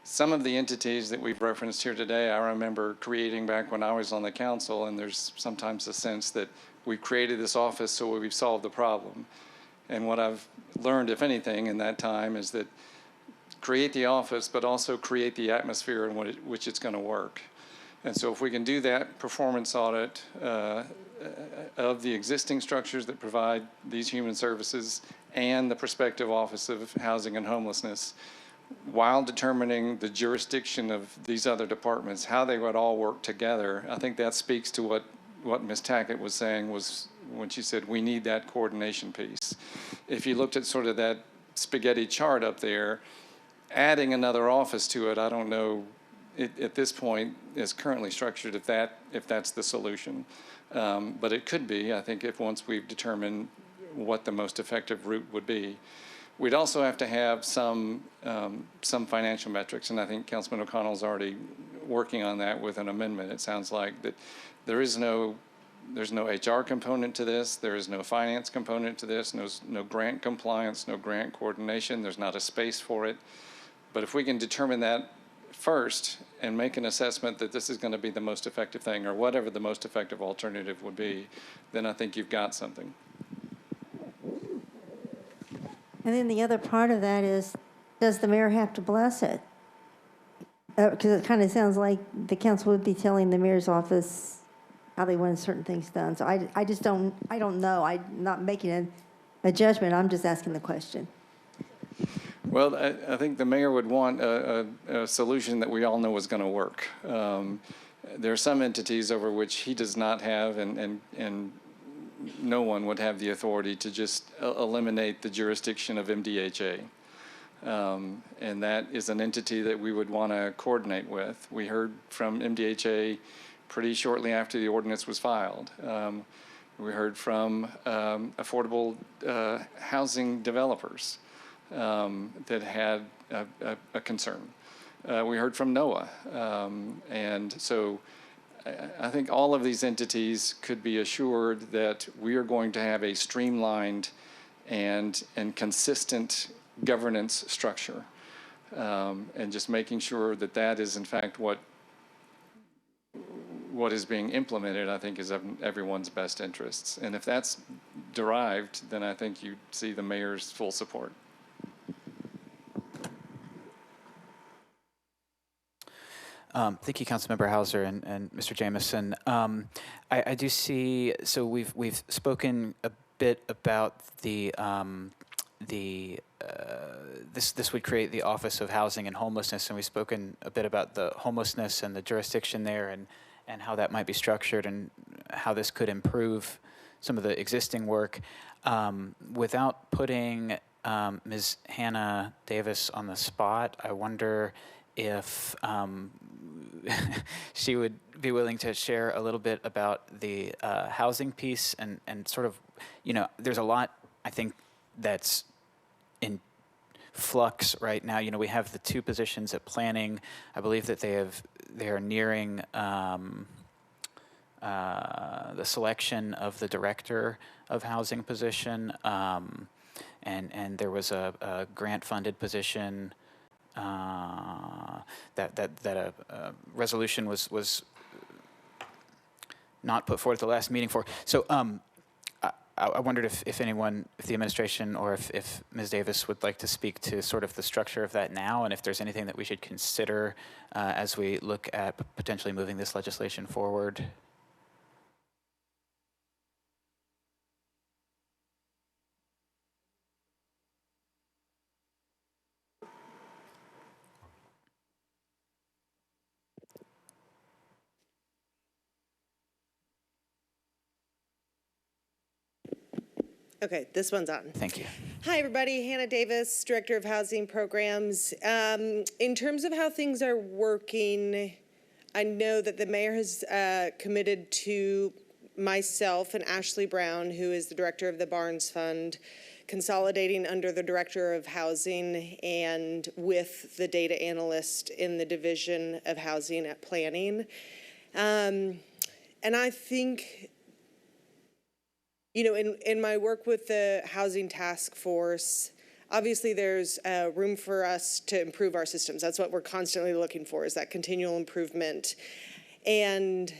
S8: Some of the entities that we've referenced here today, I remember creating back when I was on the council, and there's sometimes a sense that we've created this office so we've solved the problem. And what I've learned, if anything, in that time is that create the office, but also create the atmosphere in which it's going to work. And so if we can do that performance audit of the existing structures that provide these human services and the prospective Office of Housing and Homelessness, while determining the jurisdiction of these other departments, how they would all work together, I think that speaks to what Ms. Tackett was saying was when she said we need that coordination piece. If you looked at sort of that spaghetti chart up there, adding another office to it, I don't know at this point is currently structured if that's the solution. But it could be, I think, if once we've determined what the most effective route would be. We'd also have to have some financial metrics, and I think Councilman O'Connell's already working on that with an amendment. It sounds like that there's no HR component to this, there is no finance component to this, no grant compliance, no grant coordination, there's not a space for it. But if we can determine that first and make an assessment that this is going to be the most effective thing or whatever the most effective alternative would be, then I think you've got something.
S6: And then the other part of that is, does the mayor have to bless it? Because it kind of sounds like the council would be telling the mayor's office how they want certain things done. So I just don't know. I'm not making a judgment. I'm just asking the question.
S8: Well, I think the mayor would want a solution that we all know is going to work. There are some entities over which he does not have, and no one would have the authority to just eliminate the jurisdiction of MDHA. And that is an entity that we would want to coordinate with. We heard from MDHA pretty shortly after the ordinance was filed. We heard from affordable housing developers that had a concern. We heard from NOAA. And so I think all of these entities could be assured that we are going to have a streamlined and consistent governance structure, and just making sure that that is in fact what is being implemented, I think, is of everyone's best interests. And if that's derived, then I think you see the mayor's full support.
S3: Thank you, Councilmember Hauser and Mr. Jamison. I do see. So we've spoken a bit about this would create the Office of Housing and Homelessness, and we've spoken a bit about the homelessness and the jurisdiction there, and how that might be structured, and how this could improve some of the existing work, without putting Ms. Hannah Davis on the spot. I wonder if she would be willing to share a little bit about the housing piece and sort of, there's a lot, I think, that's in flux right now. We have the two positions at planning. I believe that they are nearing the selection of the director of housing position, and there was a grant-funded position that a resolution was not put forward at the last meeting for. So I wondered if the administration or if Ms. Davis would like to speak to sort of the structure of that now, and if there's anything that we should consider as we look at potentially moving this legislation forward.
S9: Okay, this one's on.
S3: Thank you.
S9: Hi, everybody. Hannah Davis, Director of Housing Programs. In terms of how things are working, I know that the mayor has committed to myself and Ashley Brown, who is the Director of the Barnes Fund, consolidating under the Director of Housing and with the data analyst in the Division of Housing at Planning. And I think, in my work with the Housing Task Force, obviously there's room for us to improve our systems. That's what we're constantly looking for, is that continual improvement. And,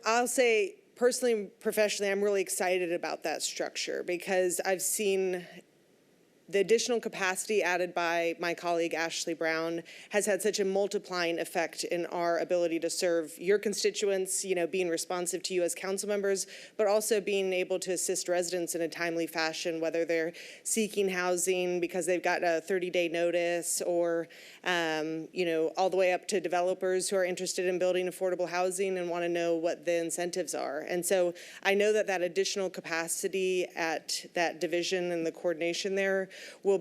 S9: I'll say personally and professionally, I'm really excited about that structure because I've seen the additional capacity added by my colleague Ashley Brown has had such a multiplying effect in our ability to serve your constituents, being responsive to you as council members, but also being able to assist residents in a timely fashion, whether they're seeking housing because they've got a 30-day notice, or all the way up to developers who are interested in building affordable housing and want to know what the incentives are. And so I know that additional capacity at that division and the coordination there will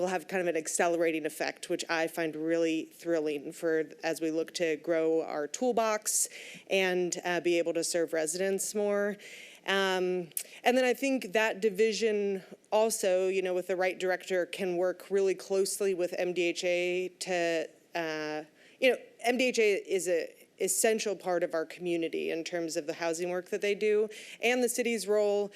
S9: have kind of an accelerating effect, which I find really thrilling as we look to grow our toolbox and be able to serve residents more. And then I think that division also, with the right director, can work really closely with MDHA to, MDHA is a essential part of our community in terms of the housing work that they do, and the city's role.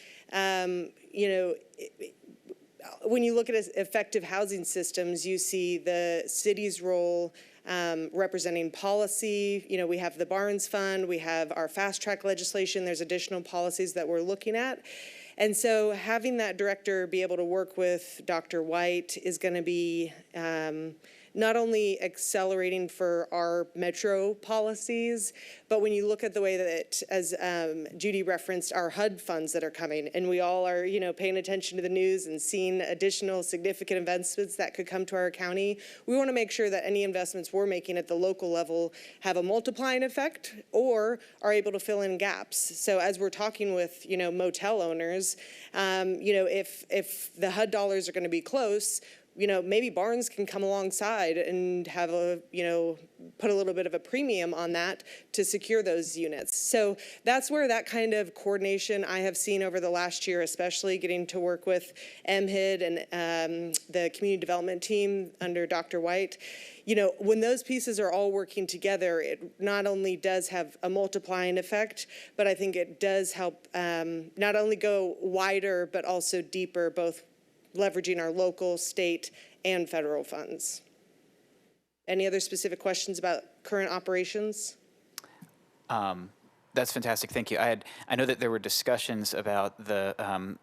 S9: When you look at effective housing systems, you see the city's role representing policy. We have the Barnes Fund, we have our fast track legislation, there's additional policies that we're looking at. And so having that director be able to work with Dr. White is going to be not only accelerating for our metro policies, but when you look at the way that, as Judy referenced, our HUD funds that are coming, and we all are, paying attention to the news and seeing additional significant investments that could come to our county, we want to make sure that any investments we're making at the local level have a multiplying effect or are able to fill in gaps. So as we're talking with, motel owners, if the HUD dollars are going to be close, maybe Barnes can come alongside and have put a little bit of a premium on that to secure those units. So that's where that kind of coordination I have seen over the last year, especially getting to work with MHID and the community development team under Dr. White. When those pieces are all working together, it not only does have a multiplying effect, but I think it does help not only go wider, but also deeper, both leveraging our local, state, and federal funds. Any other specific questions about current operations?
S3: That's fantastic. Thank you. I know that there were discussions about the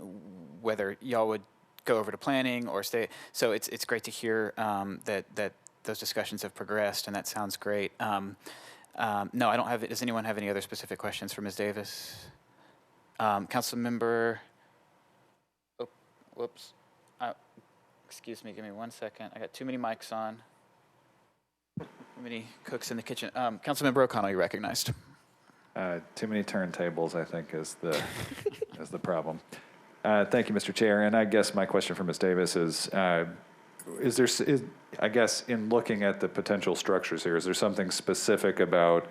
S3: whether y'all would go over to planning or stay. So it's great to hear that those discussions have progressed, and that sounds great. No, I don't have it. Does anyone have any other specific questions for Ms. Davis? Council member. Oh, whoops. Excuse me, give me 1 second. I got too many mics on. Too many cooks in the kitchen. Councilmember O'Connell, you're recognized.
S7: Too many turntables, I think, is the problem. Thank you, Mr. Chair. And I guess my question for Ms. Davis is I guess in looking at the potential structures here, is there something specific about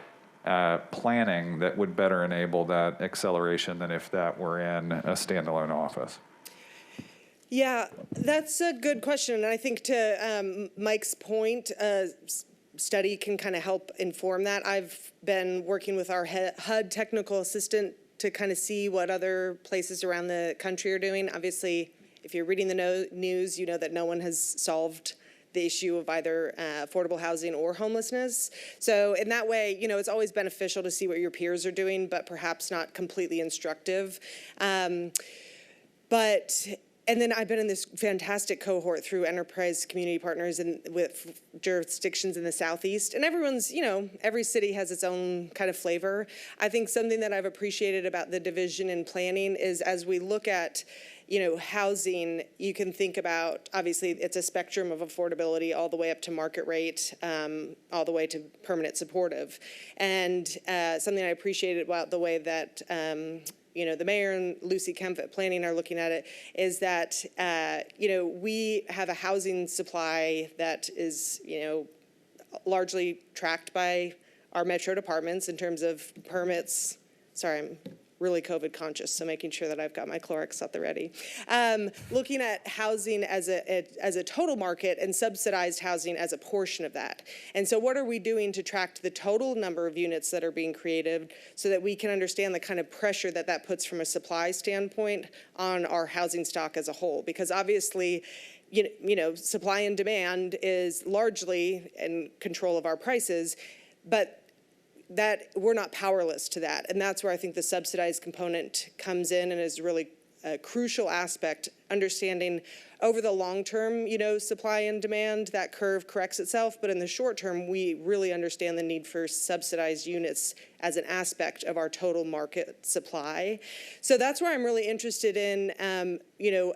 S7: planning that would better enable that acceleration than if that were in a standalone office?
S9: Yeah, that's a good question. And I think to Mike's point, study can kind of help inform that. I've been working with our HUD technical assistant to kind of see what other places around the country are doing. Obviously, if you're reading the news, you know that no one has solved the issue of either affordable housing or homelessness. So in that way, it's always beneficial to see what your peers are doing, but perhaps not completely instructive. And then I've been in this fantastic cohort through Enterprise Community Partners and with jurisdictions in the Southeast. And everyone's, every city has its own kind of flavor. I think something that I've appreciated about the division in planning is as we look at, housing, you can think about, obviously, it's a spectrum of affordability all the way up to market rate, all the way to permanent supportive. And something I appreciated about the way that the mayor and Lucy Kemp at planning are looking at it is that, we have a housing supply that is, largely tracked by our metro departments in terms of permits. Sorry, I'm really COVID conscious, so making sure that I've got my Clorox at the ready. Looking at housing as a total market and subsidized housing as a portion of that. And so what are we doing to track the total number of units that are being created so that we can understand the kind of pressure that puts from a supply standpoint on our housing stock as a whole? Because obviously, supply and demand is largely in control of our prices, but that we're not powerless to that. And that's where I think the subsidized component comes in and is really a crucial aspect, understanding over the long term, supply and demand, that curve corrects itself. But in the short term, we really understand the need for subsidized units as an aspect of our total market supply. So that's where I'm really interested in,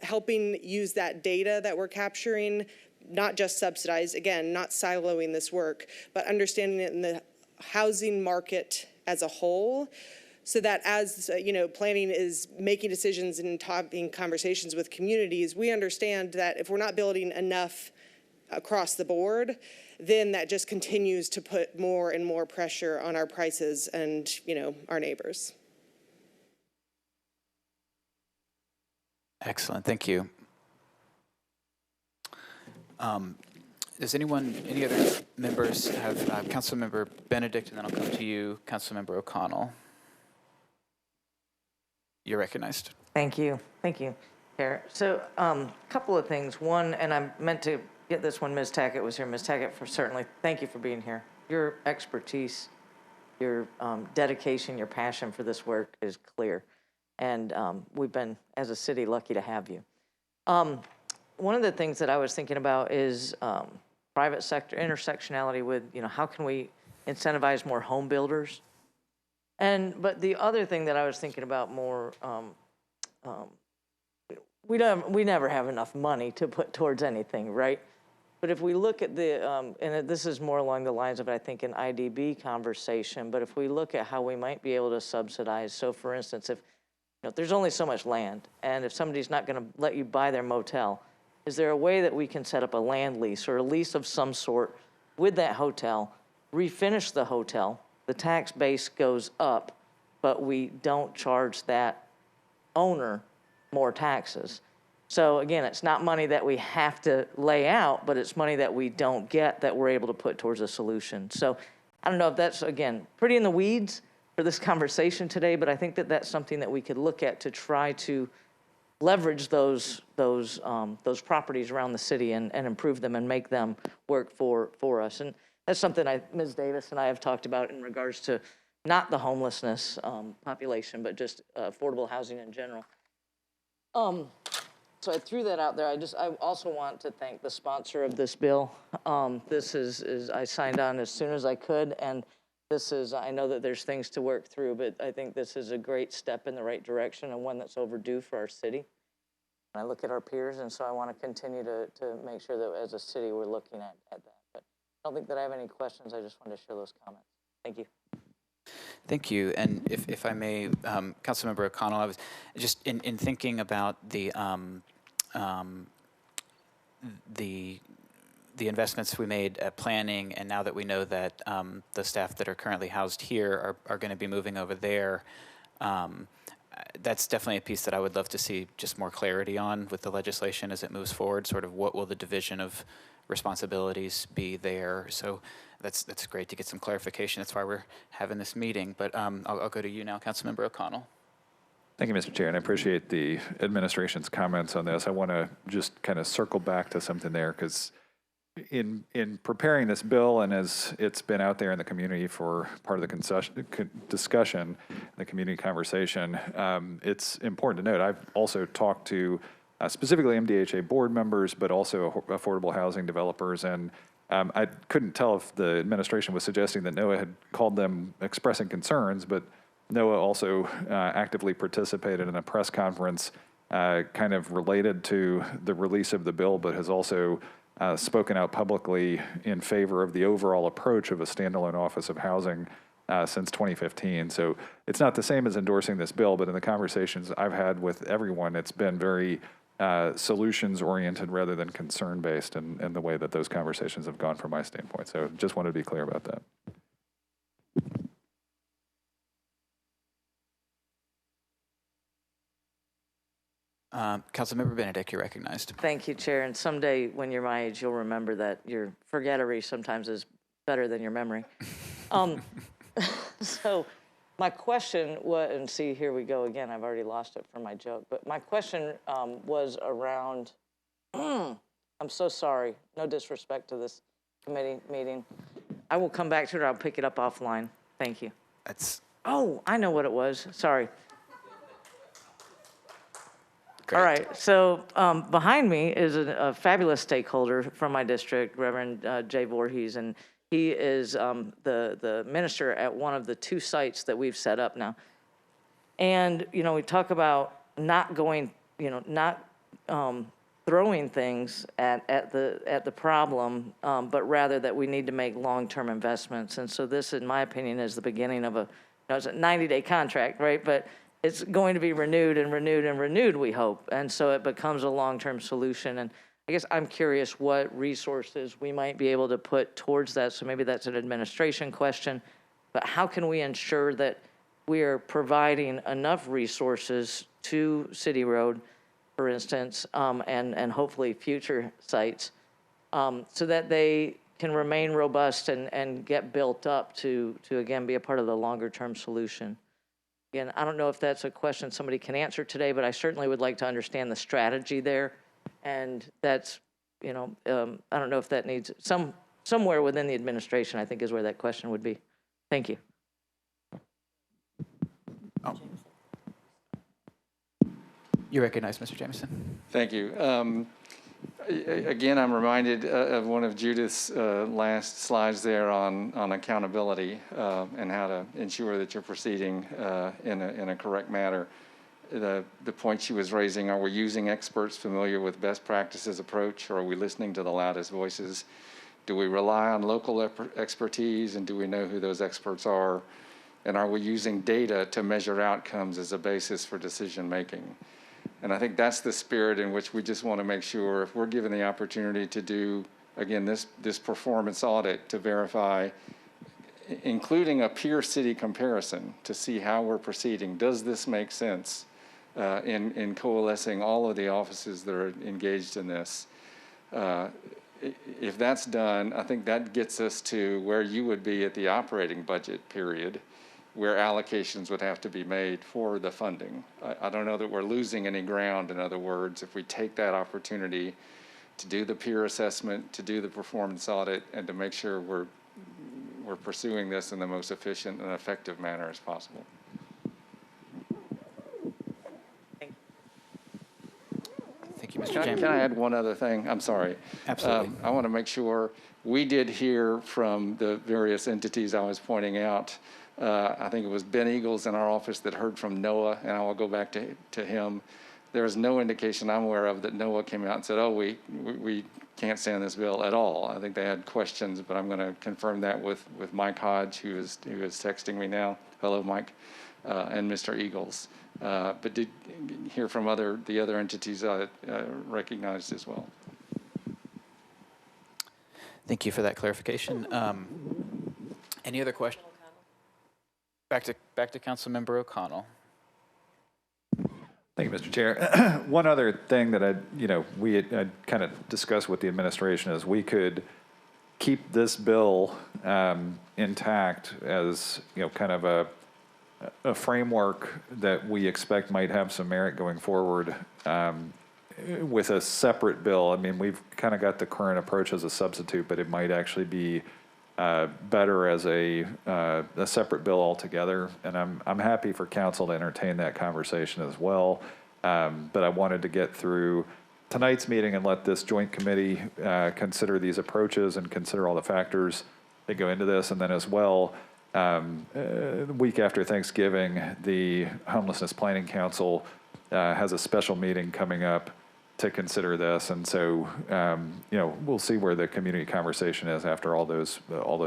S9: helping use that data that we're capturing, not just subsidized, again, not siloing this work, but understanding it in the housing market as a whole, so that as, planning is making decisions and having conversations with communities, we understand that if we're not building enough across the board, then that just continues to put more and more pressure on our prices and, our neighbors.
S3: Excellent, thank you. Does any other members have, Councilmember Benedict, and then I'll come to you, Councilmember O'Connell. You're recognized.
S10: Thank you, Chair. So a couple of things. One, and I meant to get this when Ms. Tackett was here. Ms. Tackett, certainly, thank you for being here. Your expertise, your dedication, your passion for this work is clear. And we've been, as a city, lucky to have you. One of the things that I was thinking about is private sector intersectionality with, how can we incentivize more home builders? But the other thing that I was thinking about more, we never have enough money to put towards anything, right? But if we look at and this is more along the lines of, I think, an IDB conversation, but if we look at how we might be able to subsidize, so for instance, if there's only so much land, and if somebody's not gonna let you buy their motel, is there a way that we can set up a land lease or a lease of some sort with that hotel, refinish the hotel, the tax base goes up, but we don't charge that owner more taxes? So again, it's not money that we have to lay out, but it's money that we don't get that we're able to put towards a solution. So I don't know if that's, again, pretty in the weeds for this conversation today, but I think that that's something that we could look at to try to leverage those properties around the city and improve them and make them work for us. And that's something Ms. Davis and I have talked about in regards to not the homelessness population, but just affordable housing in general. So I threw that out there. I also want to thank the sponsor of this bill. This is I signed on as soon as I could, and I know that there's things to work through, but I think this is a great step in the right direction and one that's overdue for our city. And I look at our peers, and so I want to continue to make sure that as a city we're looking at that. But I don't think that I have any questions. I just wanted to share those comments. Thank you.
S3: Thank you. And if I may, Councilmember O'Connell, I was just in thinking about the investments we made at planning, and now that we know that the staff that are currently housed here are going to be moving over there, that's definitely a piece that I would love to see just more clarity on with the legislation as it moves forward. Sort of what will the division of responsibilities be there? So that's great to get some clarification. That's why we're having this meeting. But I'll go to you now, Councilmember O'Connell.
S7: Thank you, Mr. Chair, and I appreciate the administration's comments on this. I want to just kind of circle back to something there, because in preparing this bill, and as it's been out there in the community for part of the discussion, the community conversation, it's important to note, I've also talked to specifically MDHA board members, but also affordable housing developers, and I couldn't tell if the administration was suggesting that NOAA had called them expressing concerns, but NOAA also actively participated in a press conference kind of related to the release of the bill, but has also spoken out publicly in favor of the overall approach of a standalone Office of Housing since 2015. So it's not the same as endorsing this bill, but in the conversations I've had with everyone, it's been very solutions-oriented rather than concern-based in the way that those conversations have gone from my standpoint. So just wanted to be clear about that.
S3: Councilmember Benedict, you're recognized.
S10: Thank you, Chair. And someday when you're my age, you'll remember that your forgettery sometimes is better than your memory. So my question was, and see, here we go again. I've already lost it from my joke. But my question was around, I'm so sorry. No disrespect to this committee meeting. I will come back to it. I'll pick it up offline. Thank you.
S3: That's.
S10: Oh, I know what it was. Sorry. All right, so behind me is a fabulous stakeholder from my district, Reverend Jay Voorhees, and he is the minister at one of the 2 sites that we've set up now. And, you know, we talk about not going, you know, not throwing things at the problem, but rather that we need to make long-term investments. And so this, in my opinion, is the beginning of it's a 90-day contract, right? But it's going to be renewed and renewed and renewed, we hope. And so it becomes a long-term solution. And I guess I'm curious what resources we might be able to put towards that. So maybe that's an administration question. But how can we ensure that we are providing enough resources to City Road, for instance, and hopefully future sites, so that they can remain robust and get built up to again, be a part of the longer-term solution? Again, I don't know if that's a question somebody can answer today, but I certainly would like to understand the strategy there. And that's, you know, I don't know if that needs somewhere within the administration, I think is where that question would be. Thank you.
S3: Oh. You recognize Mr. Jameson.
S8: Thank you. Again, I'm reminded of one of Judith's last slides there on accountability and how to ensure that you're proceeding in a correct manner. The point she was raising, are we using experts familiar with best practices approach, or are we listening to the loudest voices? Do we rely on local expertise, and do we know who those experts are? And are we using data to measure outcomes as a basis for decision making? And I think that's the spirit in which we just want to make sure, if we're given the opportunity to do, again, this performance audit to verify, including a peer city comparison to see how we're proceeding. Does this make sense in coalescing all of the offices that are engaged in this? If that's done, I think that gets us to where you would be at the operating budget period, where allocations would have to be made for the funding. I don't know that we're losing any ground, in other words, if we take that opportunity to do the peer assessment, to do the performance audit, and to make sure we're pursuing this in the most efficient and effective manner as possible.
S3: Thank you, Mr.
S8: Can
S3: Jameson.
S8: I add one other thing? I'm sorry.
S3: Absolutely.
S8: I want to make sure we did hear from the various entities I was pointing out. I think it was Ben Eagles in our office that heard from NOAA, and I will go back to him. There is no indication I'm aware of that NOAA came out and said, oh, we can't stand this bill at all. I think they had questions, but I'm going to confirm that with Mike Hodge, who is texting me now. Hello, Mike, and Mr. Eagles. But did hear from the other entities I recognized as well.
S3: Thank you for that clarification. Any other questions? Back to Councilmember O'Connell.
S7: Thank you, Mr. Chair. One other thing that we had kind of discussed with the administration is we could keep this bill intact as, kind of a framework that we expect might have some merit going forward with a separate bill. I mean, we've kind of got the current approach as a substitute, but it might actually be better as a separate bill altogether. And I'm happy for council to entertain that conversation as well. But I wanted to get through tonight's meeting and let this joint committee consider these approaches and consider all the factors that go into this. And then as well, the week after Thanksgiving, the Homelessness Planning Council has a special meeting coming up to consider this, and so we'll see where the community conversation is after all those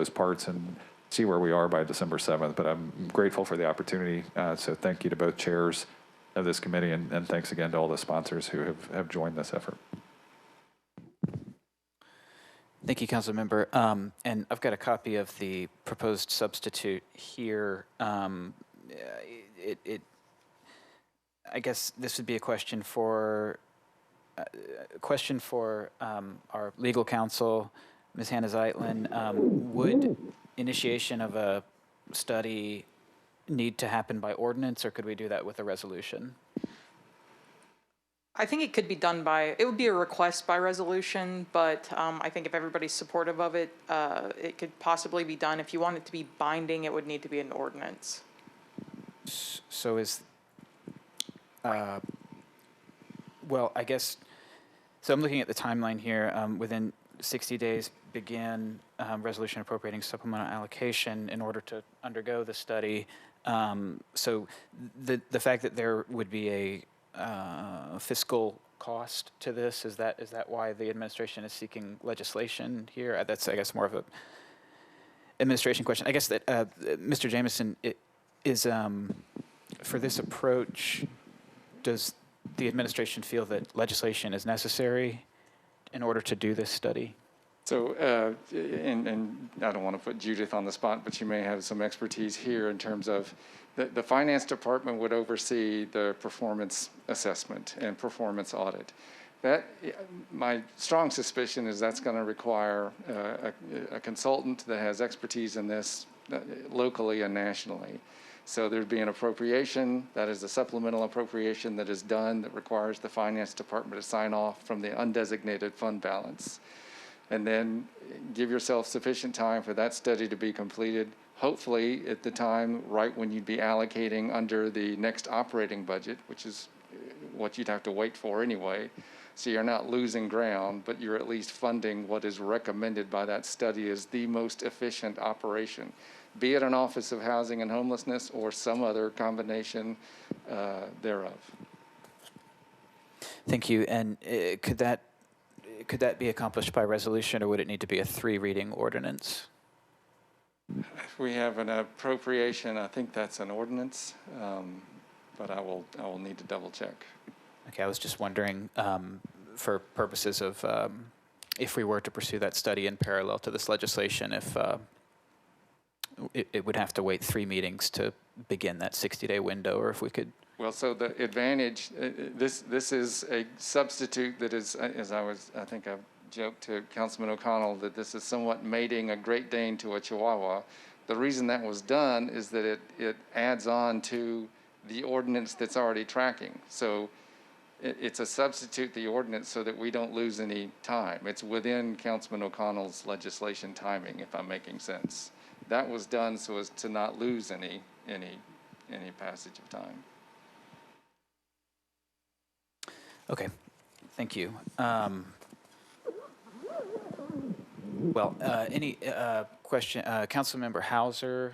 S7: parts, and see where we are by December 7th. But I'm grateful for the opportunity. So thank you to both chairs of this committee, and thanks again to all the sponsors who have joined this effort.
S3: Thank you, Councilmember. And I've got a copy of the proposed substitute here. I guess this would be a question for our legal counsel, Ms. Hannah Zeitlin. Would initiation of a study need to happen by ordinance, or could we do that with a resolution?
S11: I think it could be done it would be a request by resolution, but I think if everybody's supportive of it, it could possibly be done. If you want it to be binding, it would need to be an ordinance.
S3: So Well, I guess, so I'm looking at the timeline here. Within 60 days, begin resolution appropriating supplemental allocation in order to undergo the study. So the fact that there would be a fiscal cost to this, is that why the administration is seeking legislation here? That's, I guess, more of a administration question. I guess that Mr. Jameson, for this approach, does the administration feel that legislation is necessary in order to do this study?
S8: So, and I don't want to put Judith on the spot, but she may have some expertise here in terms of the finance department would oversee the performance assessment and performance audit. That, my strong suspicion is that's going to require a consultant that has expertise in this locally and nationally. So there'd be an appropriation, that is a supplemental appropriation that is done that requires the finance department to sign off from the undesignated fund balance. And then give yourself sufficient time for that study to be completed, hopefully at the time right when you'd be allocating under the next operating budget, which is what you'd have to wait for anyway. So you're not losing ground, but you're at least funding what is recommended by that study as the most efficient operation, be it an Office of Housing and Homelessness or some other combination thereof.
S3: Thank you. And could that be accomplished by resolution, or would it need to be a 3-reading ordinance?
S8: If we have an appropriation, I think that's an ordinance, but I will need to double check.
S3: Okay, I was just wondering, for purposes of if we were to pursue that study in parallel to this legislation, if it would have to wait 3 meetings to begin that 60-day window, or if we could.
S8: Well, so the advantage, this is a substitute that is, as I think I've joked to Councilman O'Connell, that this is somewhat mating a Great Dane to a Chihuahua. The reason that was done is that it adds on to the ordinance that's already tracking. So it's a substitute the ordinance so that we don't lose any time. It's within Councilman O'Connell's legislation timing, if I'm making sense. That was done so as to not lose any passage of time.
S3: Okay, thank you. Well, any question, Councilmember Hauser?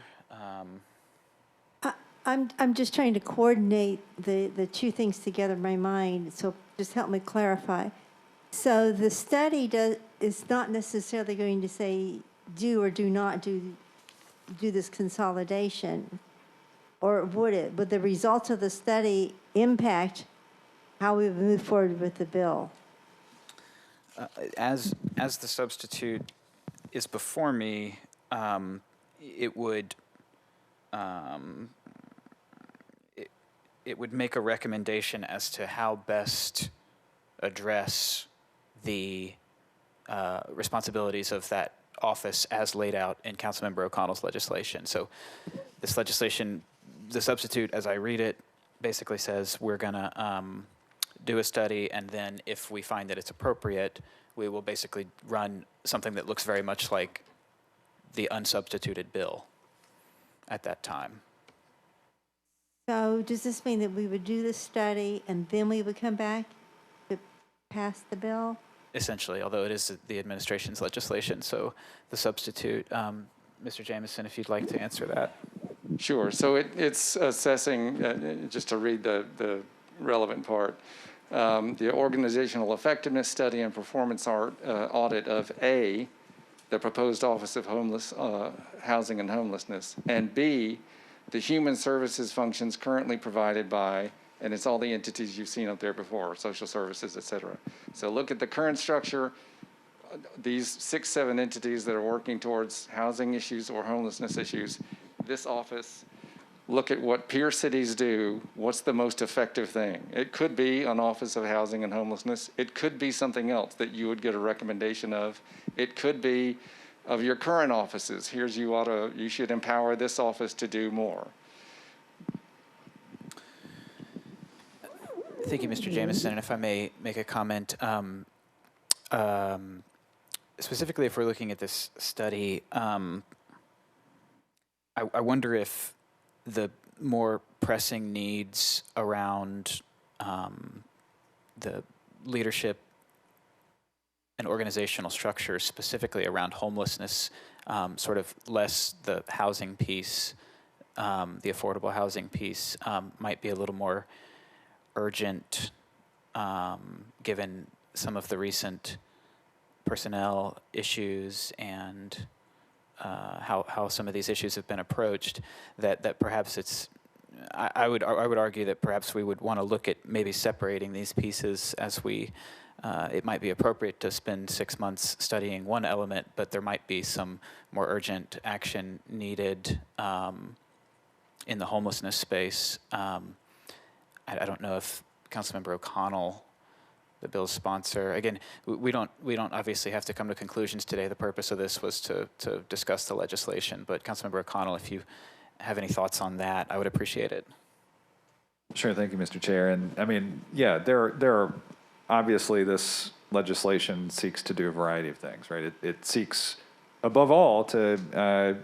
S6: I'm just trying to coordinate the two things together in my mind, so just help me clarify. So the study is not necessarily going to say do or do not do this consolidation, or would it? Would the results of the study impact how we move forward with the bill?
S3: As the substitute is before me, it would make a recommendation as to how best address the responsibilities of that office as laid out in Councilmember O'Connell's legislation. So this legislation, the substitute, as I read it, basically says we're going to do a study, and then if we find that it's appropriate, we will basically run something that looks very much like the unsubstituted bill at that time.
S6: So does this mean that we would do the study and then we would come back to pass the bill?
S3: Essentially, although it is the administration's legislation. So the substitute, Mr. Jameson, if you'd like to answer that.
S8: Sure. So it's assessing, just to read the relevant part, the organizational effectiveness study and performance audit of A, the proposed Office of Housing and Homelessness, and B, the human services functions currently provided by, and it's all the entities you've seen up there before, social services, et cetera. So look at the current structure, these 6, 7 entities that are working towards housing issues or homelessness issues, this office, look at what peer cities do, what's the most effective thing. It could be an Office of Housing and Homelessness. It could be something else that you would get a recommendation of. It could be of your current offices. Here's you should empower this office to do more.
S3: Thank you, Mr. Jameson. And if I may make a comment, specifically if we're looking at this study, I wonder if the more pressing needs around the leadership and organizational structure specifically around homelessness, sort of less the housing piece, the affordable housing piece, might be a little more urgent, given some of the recent personnel issues and how some of these issues have been approached. That perhaps it's, I would argue that perhaps we would want to look at maybe separating these pieces as we. It might be appropriate to spend 6 months studying one element, but there might be some more urgent action needed in the homelessness space. I don't know if Councilmember O'Connell, the bill's sponsor, again, we don't obviously have to come to conclusions today. The purpose of this was to discuss the legislation, but Councilmember O'Connell, if you have any thoughts on that, I would appreciate it.
S7: Sure, thank you, Mr. Chair. And I mean, yeah, there are obviously this legislation seeks to do a variety of things, right? It seeks, above all, to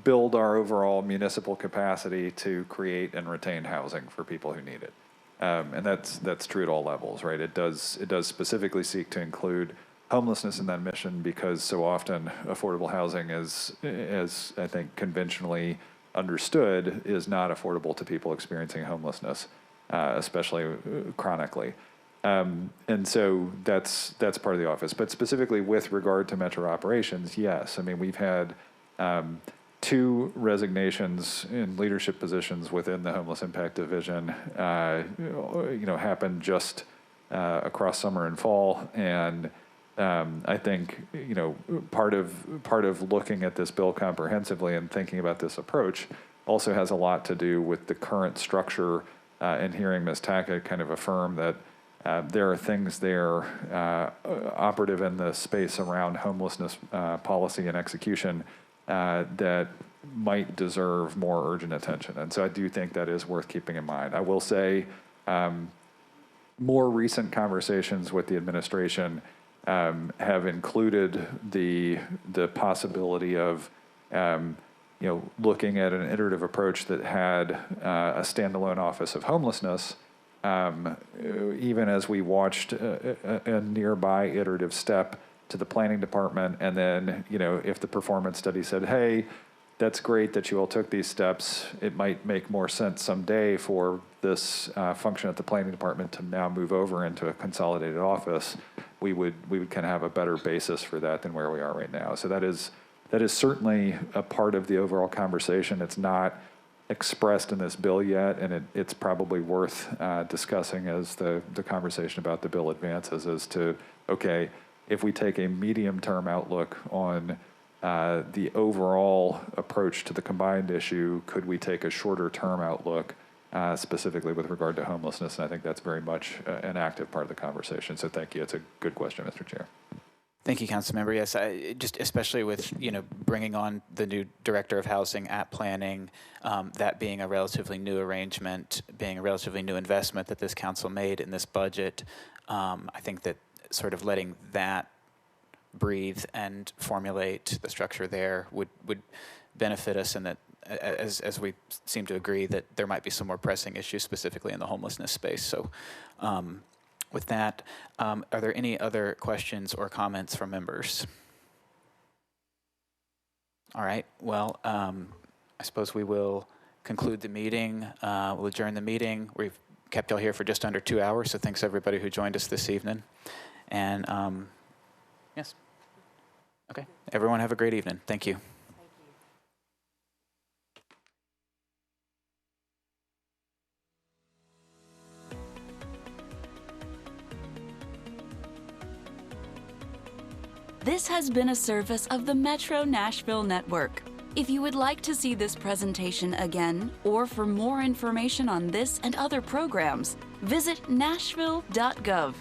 S7: build our overall municipal capacity to create and retain housing for people who need it. And that's true at all levels, right? It does specifically seek to include homelessness in that mission because so often affordable housing is, as I think conventionally understood, is not affordable to people experiencing homelessness, especially chronically. And so that's part of the office. But specifically with regard to Metro operations, yes. I mean, we've had 2 resignations in leadership positions within the Homeless Impact Division, happen just across summer and fall. And I think, part of looking at this bill comprehensively and thinking about this approach also has a lot to do with the current structure and hearing Ms. Tackett kind of affirm that there are things there operative in the space around homelessness policy and execution that might deserve more urgent attention. And so I do think that is worth keeping in mind. I will say more recent conversations with the administration have included the possibility of looking at an iterative approach that had a standalone Office of Homelessness, even as we watched a nearby iterative step to the planning department. And then, if the performance study said, hey, that's great that you all took these steps, it might make more sense someday for this function at the planning department to now move over into a consolidated office, we would kind of have a better basis for that than where we are right now. So that is certainly a part of the overall conversation. It's not expressed in this bill yet, and it's probably worth discussing as the conversation about the bill advances as to, okay, if we take a medium-term outlook on the overall approach to the combined issue, could we take a shorter-term outlook specifically with regard to homelessness? And I think that's very much an active part of the conversation. So thank you. It's a good question, Mr. Chair.
S3: Thank you, Councilmember. Yes, just especially with bringing on the new director of housing at planning, that being a relatively new arrangement, being a relatively new investment that this council made in this budget. I think that sort of letting that breathe and formulate the structure there would benefit us, and that as we seem to agree that there might be some more pressing issues specifically in the homelessness space. So with that, are there any other questions or comments from members? All right, well, I suppose we will conclude the meeting. We'll adjourn the meeting. We've kept y'all here for just under 2 hours, so thanks everybody who joined us this evening. And yes. Okay, everyone have a great evening. Thank you.
S12: This has been a service of the Metro Nashville Network. If you would like to see this presentation again, or for more information on this and other programs, visit nashville.gov.